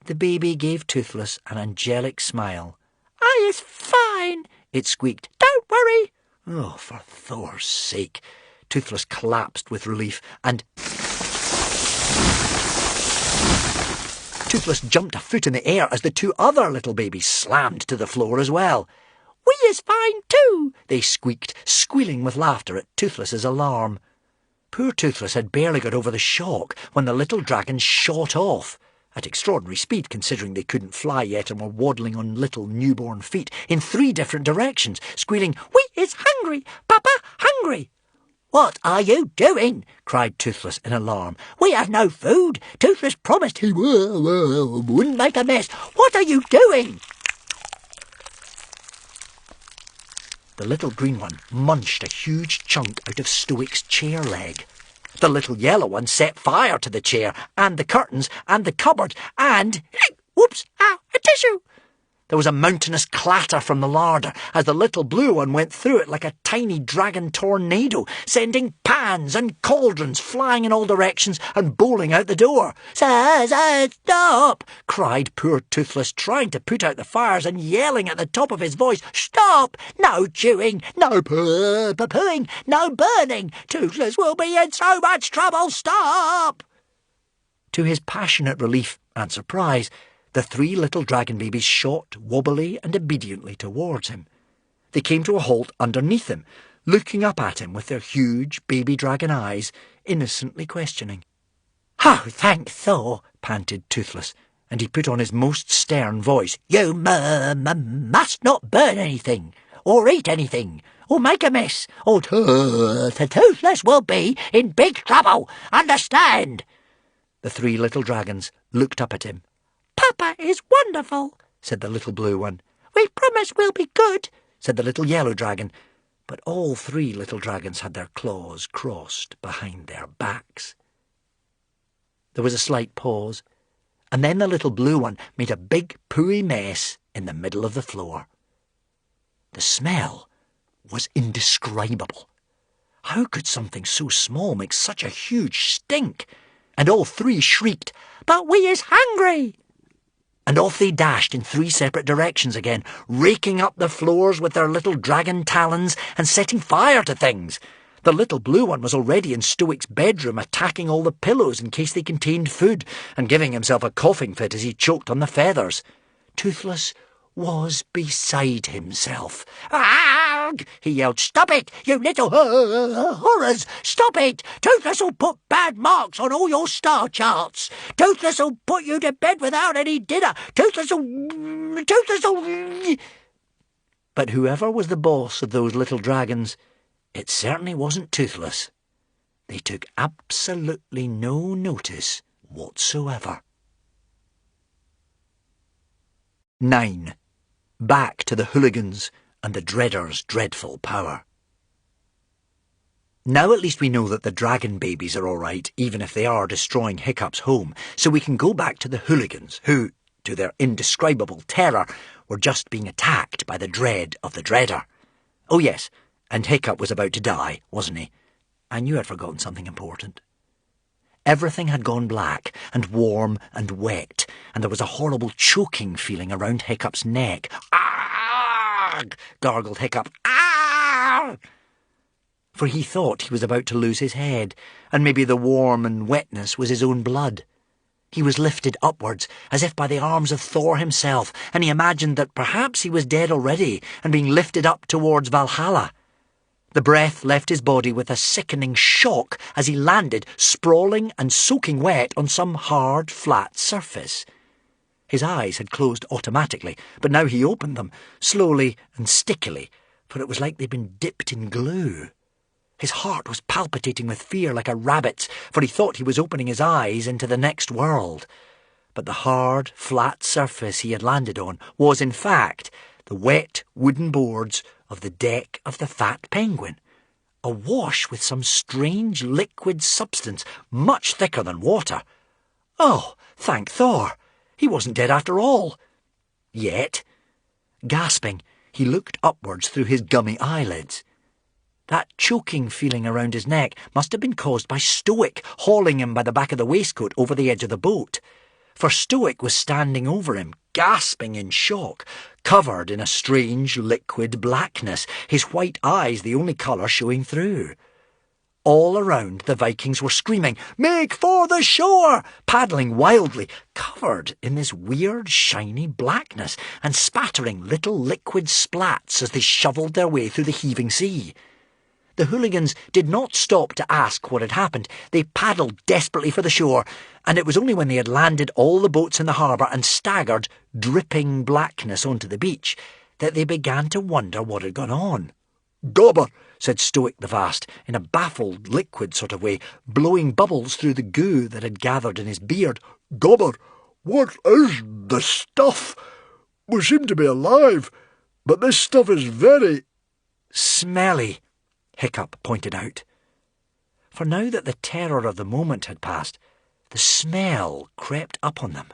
Speaker 1: The baby gave Toothless an angelic smile. "I is fine," it squeaked. "Don't worry." Oh, for Thor's sake. Toothless collapsed with relief, and Toothless jumped a foot in the air as the two other little babies slammed to the floor as well. "We is fine too," they squeaked, squealing with laughter at Toothless's alarm. Poor Toothless had barely got over the shock when the little dragons shot off, at extraordinary speed considering they couldn't fly yet and were waddling on little newborn feet in 3 different directions, squealing, "We is hungry! Papa, hungry!" "What are you doing?" cried Toothless in alarm. "We have no food. Toothless promised he wouldn't make a mess. What are you doing?" The little green one munched a huge chunk out of Stoic's chair leg. The little yellow one set fire to the chair and the curtains and the cupboard and... Whoops! Ow! A tissue! There was a mountainous clatter from the larder as the little blue one went through it like a tiny dragon tornado, sending pans and cauldrons flying in all directions and bowling out the door. "Sir, stop!" cried poor Toothless, trying to put out the fires and yelling at the top of his voice. "Stop! No chewing, no pooing, no burning! Toothless will be in so much trouble! Stop!" To his passionate relief and surprise, the 3 little dragon babies shot wobbly and obediently towards him. They came to a halt underneath him, looking up at him with their huge baby dragon eyes, innocently questioning. "Oh, thank Thor," panted Toothless, and he put on his most stern voice. "You must not burn anything, or eat anything, or make a mess, or Toothless will be in big trouble. Understand?" The 3 little dragons looked up at him. "Papa is wonderful," said the little blue one. "We promise we'll be good," said the little yellow dragon. But all 3 little dragons had their claws crossed behind their backs. There was a slight pause, and then the little blue one made a big pooey mess in the middle of the floor. The smell was indescribable. How could something so small make such a huge stink? And all 3 shrieked, "But we is hungry!" And off they dashed in 3 separate directions again, raking up the floors with their little dragon talons and setting fire to things. The little blue one was already in Stoic's bedroom, attacking all the pillows in case they contained food, and giving himself a coughing fit as he choked on the feathers. Toothless was beside himself. "Argh!" he yelled. "Stop it, you little horrors! Stop it! Toothless'll put bad marks on all your star charts. Toothless'll put you to bed without any dinner. Toothless'll... But whoever was the boss of those little dragons, it certainly wasn't Toothless. They took absolutely no notice whatsoever. 9. Back to the hooligans and the Dreader's dreadful power. Now at least we know that the dragon babies are all right, even if they are destroying Hiccup's home, so we can go back to the hooligans, who, to their indescribable terror, were just being attacked by the dread of the Dreader. Oh yes, and Hiccup was about to die, wasn't he? I knew I'd forgotten something important. Everything had gone black and warm and wet, and there was a horrible choking feeling around Hiccup's neck. "Argh!" gargled Hiccup. "Argh!" For he thought he was about to lose his head, and maybe the warm and wetness was his own blood. He was lifted upwards, as if by the arms of Thor himself, and he imagined that perhaps he was dead already and being lifted up towards Valhalla. The breath left his body with a sickening shock as he landed, sprawling and soaking wet on some hard, flat surface. His eyes had closed automatically, but now he opened them, slowly and stickily, for it was like they'd been dipped in glue. His heart was palpitating with fear like a rabbit's, for he thought he was opening his eyes into the next world. But the hard, flat surface he had landed on was, in fact, the wet wooden boards of the deck of the Fat Penguin, awash with some strange liquid substance much thicker than water. Oh, thank Thor! He wasn't dead after all. Yet. Gasping, he looked upwards through his gummy eyelids. That choking feeling around his neck must have been caused by Stoic hauling him by the back of the waistcoat over the edge of the boat. For Stoic was standing over him, gasping in shock, covered in a strange liquid blackness, his white eyes the only colour showing through. All around the Vikings were screaming, "Make for the shore!" paddling wildly, covered in this weird shiny blackness, and spattering little liquid splats as they shovelled their way through the heaving sea. The hooligans did not stop to ask what had happened. They paddled desperately for the shore, and it was only when they had landed all the boats in the harbour and staggered, dripping blackness onto the beach, that they began to wonder what had gone on.
Speaker 2: "Gobber,"
Speaker 1: said Stoic the Vast, in a baffled, liquid sort of way, blowing bubbles through the goo that had gathered in his beard.
Speaker 2: "Gobber, what is this stuff? We seem to be alive, but this stuff is very..."
Speaker 1: Smelly, Hiccup pointed out. For now that the terror of the moment had passed, the smell crept up on them.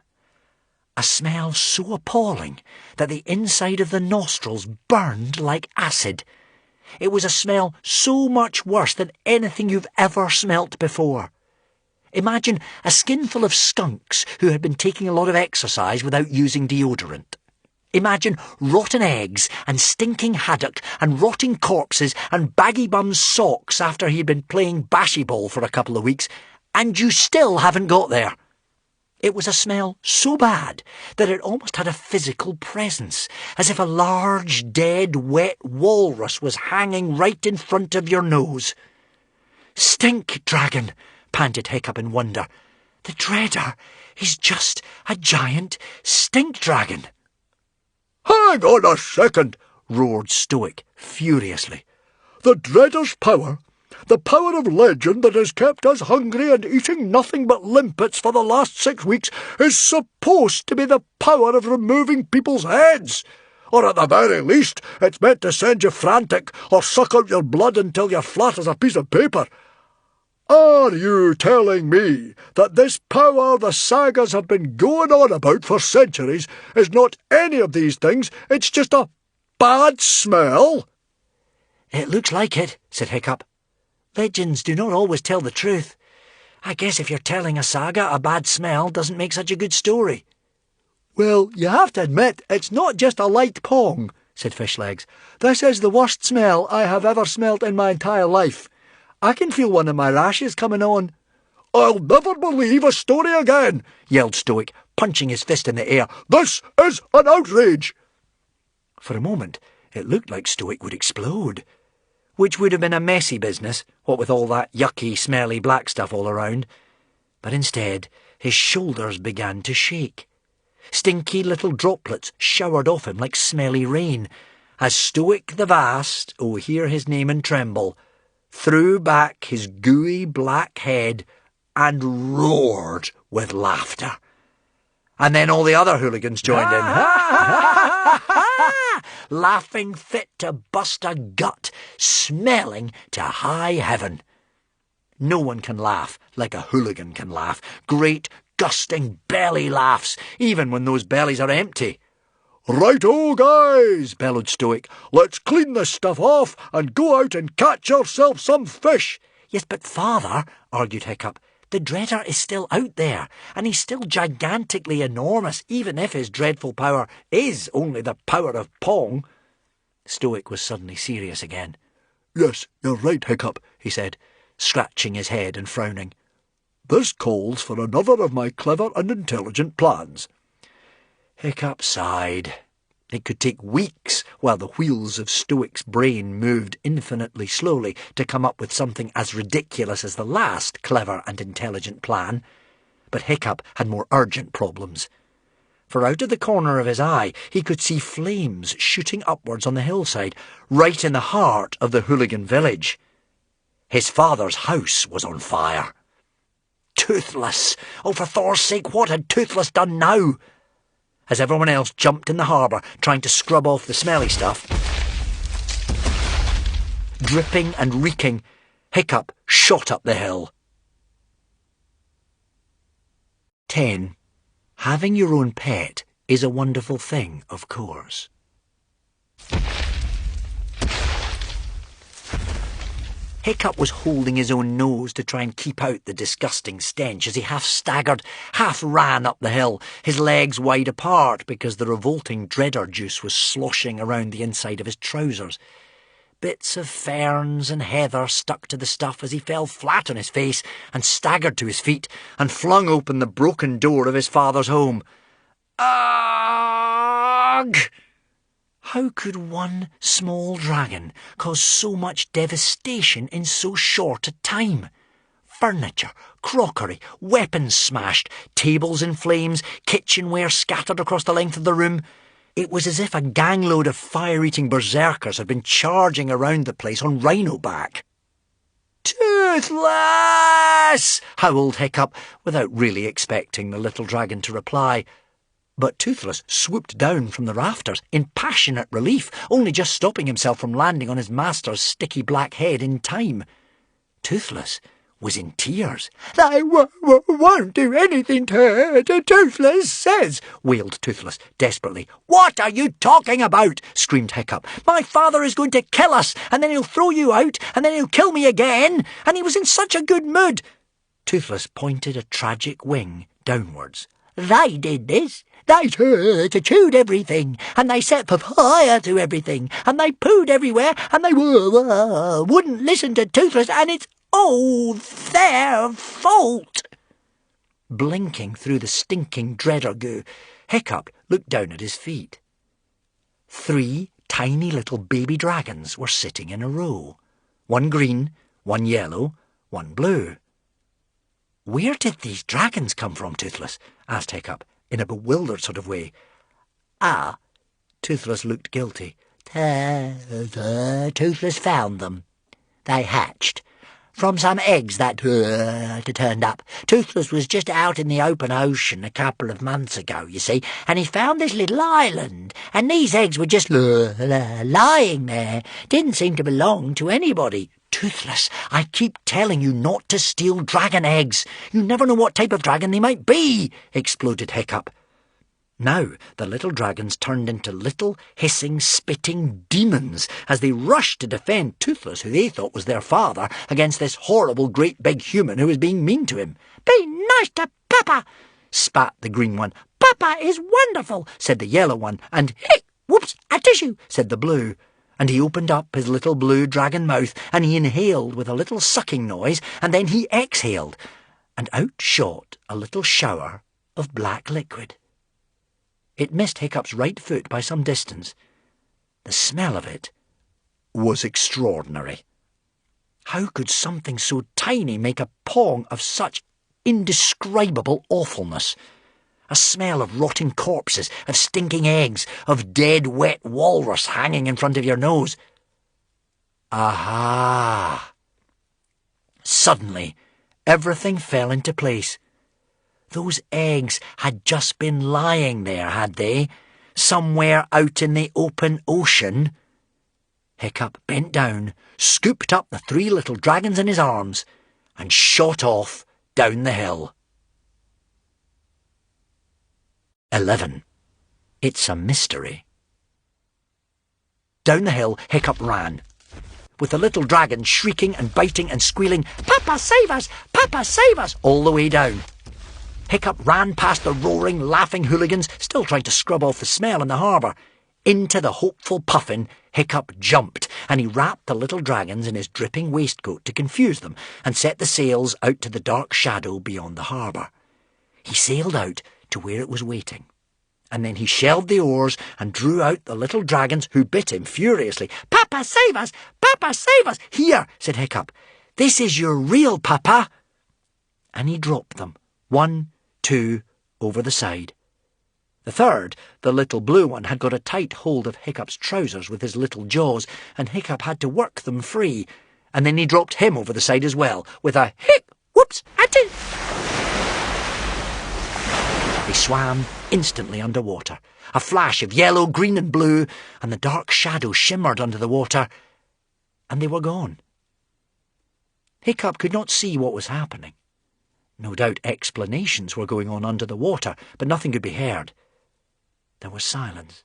Speaker 1: A smell so appalling that the inside of the nostrils burned like acid. It was a smell so much worse than anything you've ever smelt before. Imagine a skinful of skunks who had been taking a lot of exercise without using deodorant. Imagine rotten eggs and stinking haddock and rotting corpses and baggy bum's socks after he'd been playing bashy-ball for a couple of weeks, and you still haven't got there. It was a smell so bad that it almost had a physical presence, as if a large, dead, wet walrus was hanging right in front of your nose. "Stink dragon," panted Hiccup in wonder. "The Dreader is just a giant stink dragon."
Speaker 2: "Hang on a second,"
Speaker 1: roared Stoic furiously.
Speaker 2: "The Dreader's power, the power of legend that has kept us hungry and eating nothing but limpets for the last 6 weeks, is supposed to be the power of removing people's heads. Or at the very least, it's meant to send you frantic or suck out your blood until you're flat as a piece of paper. Are you telling me that this power the sagas have been going on about for centuries is not any of these things, it's just a bad smell?"
Speaker 1: "It looks like it," said Hiccup. "Legends do not always tell the truth. I guess if you're telling a saga, a bad smell doesn't make such a good story."
Speaker 2: "Well, you have to admit it's not just a light pong," said Fishlegs. "This is the worst smell I have ever smelt in my entire life. I can feel one of my rashes coming on." "I'll never believe a story again,"
Speaker 1: yelled Stoic, punching his fist in the air.
Speaker 2: "This is an outrage."
Speaker 1: For a moment, it looked like Stoic would explode, which would have been a messy business, what with all that yucky, smelly black stuff all around. But instead, his shoulders began to shake. Stinky little droplets showered off him like smelly rain, as Stoic the Vast, oh, hear his name and tremble, threw back his gooey black head and roared with laughter. And then all the other hooligans joined in, laughing fit to bust a gut, smelling to high heaven. No one can laugh like a hooligan can laugh. Great, gusting belly laughs, even when those bellies are empty.
Speaker 2: "Right-o, guys," bellowed Stoic. "Let's clean this stuff off and go out and catch yourself some fish."
Speaker 1: "Yes, but father," argued Hiccup, "the Dreader is still out there, and he's still gigantically enormous, even if his dreadful power is only the power of Pong." Stoic was suddenly serious again.
Speaker 2: "Yes, you're right, Hiccup,"
Speaker 1: he said, scratching his head and frowning.
Speaker 2: "This calls for another of my clever and intelligent plans."
Speaker 1: Hiccup sighed. It could take weeks while the wheels of Stoic's brain moved infinitely slowly to come up with something as ridiculous as the last clever and intelligent plan. But Hiccup had more urgent problems. For out of the corner of his eye he could see flames shooting upwards on the hillside, right in the heart of the hooligan village. His father's house was on fire. Toothless! Oh, for Thor's sake, what had Toothless done now? As everyone else jumped in the harbour, trying to scrub off the smelly stuff, dripping and reeking, Hiccup shot up the hill. 10. Having your own pet is a wonderful thing, of course. Hiccup was holding his own nose to try and keep out the disgusting stench as he half staggered, half ran up the hill, his legs wide apart because the revolting Dreader juice was sloshing around the inside of his trousers. Bits of ferns and heather stuck to the stuff as he fell flat on his face and staggered to his feet and flung open the broken door of his father's home. Ugh! How could one small dragon cause so much devastation in so short a time? Furniture, crockery, weapons smashed, tables in flames, kitchenware scattered across the length of the room. It was as if a gangload of fire-eating berserkers had been charging around the place on rhino back. "Toothless!" howled Hiccup, without really expecting the little dragon to reply. But Toothless swooped down from the rafters in passionate relief, only just stopping himself from landing on his master's sticky black head in time. Toothless was in tears.
Speaker 2: "They won't do anything to Toothless says,"
Speaker 1: wailed Toothless desperately. "What are you talking about?" screamed Hiccup. "My father is going to kill us, and then he'll throw you out, and then he'll kill me again, and he was in such a good mood." Toothless pointed a tragic wing downwards.
Speaker 3: "They did this. They chewed everything, and they set fire to everything, and they pooed everywhere, and they wouldn't listen to Toothless, and it's all their fault."
Speaker 1: Blinking through the stinking dreader goo, Hiccup looked down at his feet. 3 tiny little baby dragons were sitting in a row. 1 green, 1 yellow, 1 blue. "Where did these dragons come from, Toothless?" asked Hiccup, in a bewildered sort of way.
Speaker 3: "Ah,"
Speaker 1: Toothless looked guilty.
Speaker 3: Toothless found them. They hatched from some eggs that turned up. Toothless was just out in the open ocean a couple of months ago, you see, and he found this little island, and these eggs were just lying there. Didn't seem to belong to anybody."
Speaker 1: "Toothless, I keep telling you not to steal dragon eggs. You never know what type of dragon they might be," exploded Hiccup. Now the little dragons turned into little, hissing, spitting demons as they rushed to defend Toothless, who they thought was their father, against this horrible great big human who was being mean to him.
Speaker 3: "Be nice to Papa,"
Speaker 1: spat the green one.
Speaker 3: "Papa is wonderful,"
Speaker 1: said the yellow one, and
Speaker 3: whoops, a tissue,
Speaker 1: said the blue. And he opened up his little blue dragon mouth, and he inhaled with a little sucking noise, and then he exhaled, and out shot a little shower of black liquid. It missed Hiccup's right foot by some distance. The smell of it was extraordinary. How could something so tiny make a pong of such indescribable awfulness? A smell of rotting corpses, of stinking eggs, of dead wet walrus hanging in front of your nose. Aha! Suddenly, everything fell into place. Those eggs had just been lying there, had they? Somewhere out in the open ocean. Hiccup bent down, scooped up the 3 little dragons in his arms, and shot off down the hill. 11. It's a Mystery. Down the hill, Hiccup ran, with the little dragon shrieking and biting and squealing, "Papa, save us! Papa, save us!" all the way down. Hiccup ran past the roaring, laughing hooligans, still trying to scrub off the smell in the harbour. Into the hopeful Puffin, Hiccup jumped, and he wrapped the little dragons in his dripping waistcoat to confuse them, and set the sails out to the dark shadow beyond the harbour. He sailed out to where it was waiting, and then he shelled the oars and drew out the little dragons, who bit him furiously. "Papa, save us! Papa, save us!" "Here," said Hiccup, "this is your real Papa." And he dropped them, 1, 2, over the side. The third, the little blue one, had got a tight hold of Hiccup's trousers with his little jaws, and Hiccup had to work them free. And then he dropped him over the side as well, with a whoops, They swam instantly under water. A flash of yellow, green and blue, and the dark shadow shimmered under the water, and they were gone. Hiccup could not see what was happening. No doubt explanations were going on under the water, but nothing could be heard. There was silence.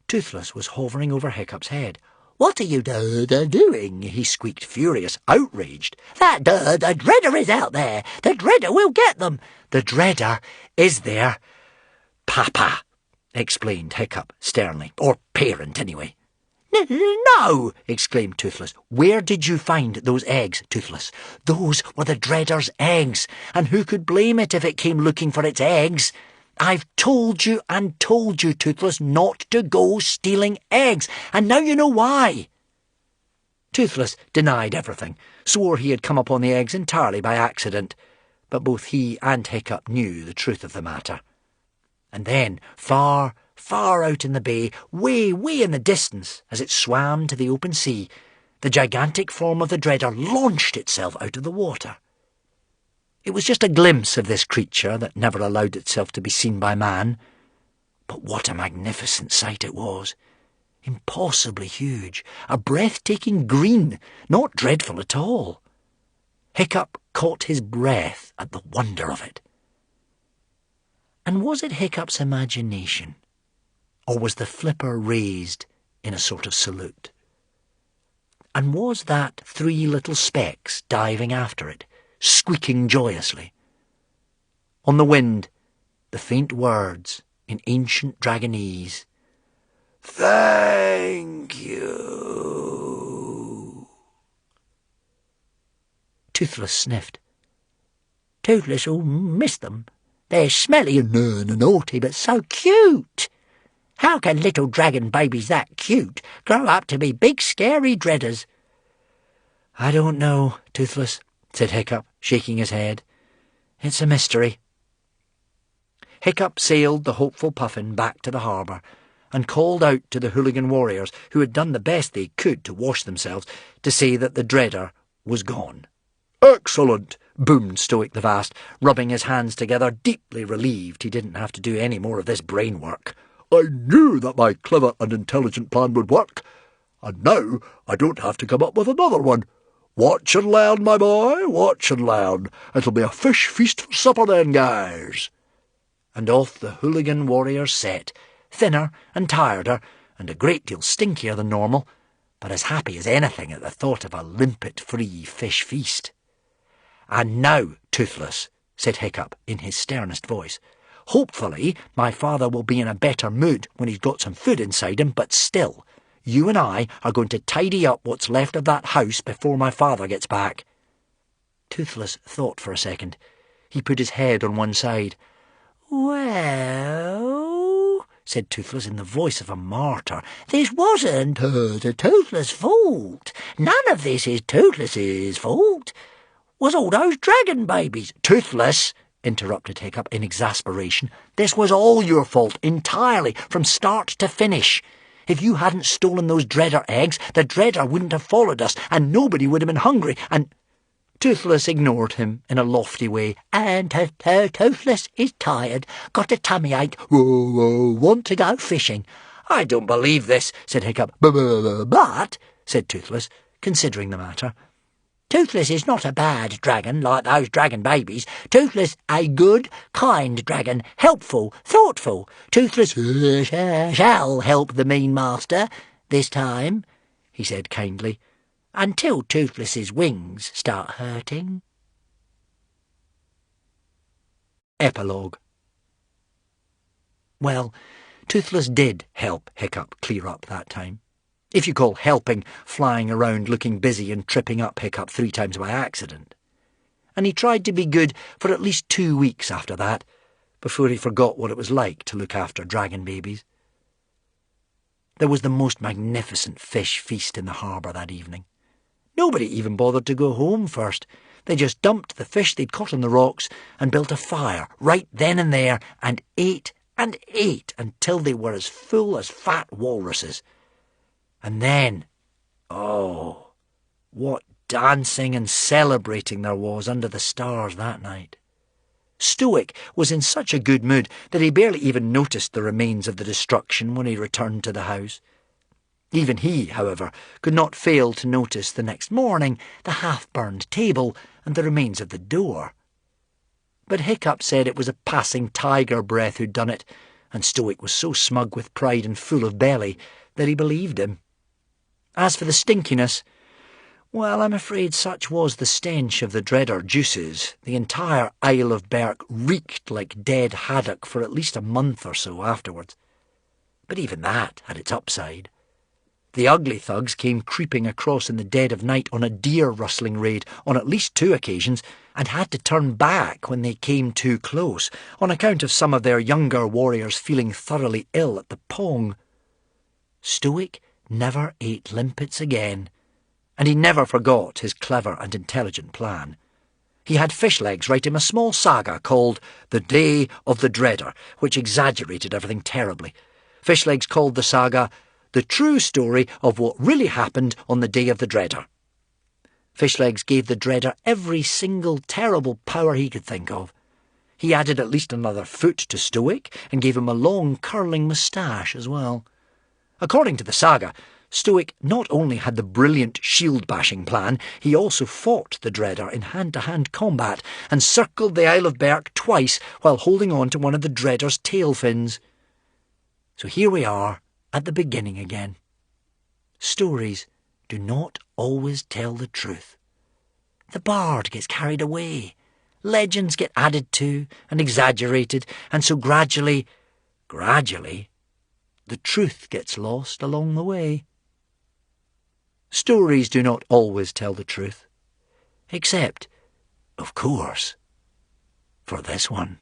Speaker 1: Toothless was hovering over Hiccup's head. "What are you doing?" he squeaked, furious, outraged.
Speaker 3: "The dreader is out there. The dreader will get them."
Speaker 1: "The dreader is their Papa," explained Hiccup sternly. "Or parent, anyway."
Speaker 3: No!"
Speaker 1: exclaimed Toothless. "Where did you find those eggs, Toothless?" "Those were the dreader's eggs, and who could blame it if it came looking for its eggs? I've told you and told you, Toothless, not to go stealing eggs, and now you know why." Toothless denied everything, swore he had come upon the eggs entirely by accident, but both he and Hiccup knew the truth of the matter. And then, far, far out in the bay, way, way in the distance, as it swam to the open sea, the gigantic form of the dreader launched itself out of the water. It was just a glimpse of this creature that never allowed itself to be seen by man. But what a magnificent sight it was! Impossibly huge, a breathtaking green, not dreadful at all. Hiccup caught his breath at the wonder of it. And was it Hiccup's imagination, or was the flipper raised in a sort of salute? And was that 3 little specks diving after it, squeaking joyously? On the wind, the faint words in ancient dragonese, "Thank you." Toothless sniffed.
Speaker 3: Toothless'll miss them. They're smelly and naughty, but so cute. How can little dragon babies that cute grow up to be big scary dreaders?
Speaker 1: "I don't know, Toothless," said Hiccup, shaking his head. "It's a mystery." Hiccup sailed the hopeful Puffin back to the harbour and called out to the hooligan warriors, who had done the best they could to wash themselves, to say that the dreader was gone.
Speaker 2: "Excellent!"
Speaker 1: boomed Stoic the Vast, rubbing his hands together, deeply relieved he didn't have to do any more of this brain work.
Speaker 2: "I knew that my clever and intelligent plan would work, and now I don't have to come up with another one. Watch and learn, my boy, watch and learn. It'll be a fish feast for supper then, guys."
Speaker 1: And off the hooligan warriors set, thinner and tireder, and a great deal stinkier than normal, but as happy as anything at the thought of a limpet-free fish feast. "And now, Toothless," said Hiccup in his sternest voice, "hopefully my father will be in a better mood when he's got some food inside him, but still, you and I are going to tidy up what's left of that house before my father gets back." Toothless thought for a second. He put his head on one side.
Speaker 3: "Well," said Toothless in the voice of a martyr, "this wasn't the Toothless' fault. None of this is Toothless's fault. Was all those dragon babies—"
Speaker 1: "Toothless," interrupted Hiccup in exasperation, "this was all your fault, entirely, from start to finish. If you hadn't stolen those dreader eggs, the dreader wouldn't have followed us, and nobody would have been hungry, and—" Toothless ignored him in a lofty way.
Speaker 3: "And Toothless is tired, got a tummy ache, want to go fishing."
Speaker 1: "I don't believe this," said Hiccup.
Speaker 3: "But,"
Speaker 1: said Toothless, considering the matter,
Speaker 3: "Toothless is not a bad dragon like those dragon babies. Toothless a good, kind dragon, helpful, thoughtful. Toothless shall help the mean master this time," he said kindly, "until Toothless's wings start hurting."
Speaker 1: Epilogue. Well, Toothless did help Hiccup clear up that time. If you call helping flying around looking busy and tripping up Hiccup 3 times by accident. And he tried to be good for at least 2 weeks after that, before he forgot what it was like to look after dragon babies. There was the most magnificent fish feast in the harbour that evening. Nobody even bothered to go home first. They just dumped the fish they'd caught on the rocks and built a fire right then and there and ate until they were as full as fat walruses. And then, oh, what dancing and celebrating there was under the stars that night. Stoic was in such a good mood that he barely even noticed the remains of the destruction when he returned to the house. Even he, however, could not fail to notice the next morning the half-burned table and the remains of the door. But Hiccup said it was a passing tiger breath who'd done it, and Stoic was so smug with pride and full of belly that he believed him. As for the stinkiness, well, I'm afraid such was the stench of the dreader juices. The entire Isle of Berk reeked like dead haddock for at least a month or so afterwards. But even that had its upside. The ugly thugs came creeping across in the dead of night on a deer-rustling raid on at least 2 occasions, and had to turn back when they came too close, on account of some of their younger warriors feeling thoroughly ill at the pong. Stoic never ate limpets again, and he never forgot his clever and intelligent plan. He had fish legs write him a small saga called The Day of the Dreader, which exaggerated everything terribly. Fish legs called the saga The True Story of What Really Happened on the Day of the Dreader. Fishlegs gave the dreader every single terrible power he could think of. He added at least another foot to Stoic and gave him a long curling moustache as well. According to the saga, Stoic not only had the brilliant shield-bashing plan, he also fought the dreader in hand-to-hand combat and circled the Isle of Berk twice while holding on to one of the dreader's tail fins. So here we are at the beginning again. Stories do not always tell the truth. The bard gets carried away. Legends get added to and exaggerated, and so gradually, the truth gets lost along the way. Stories do not always tell the truth, except, of course, for this one.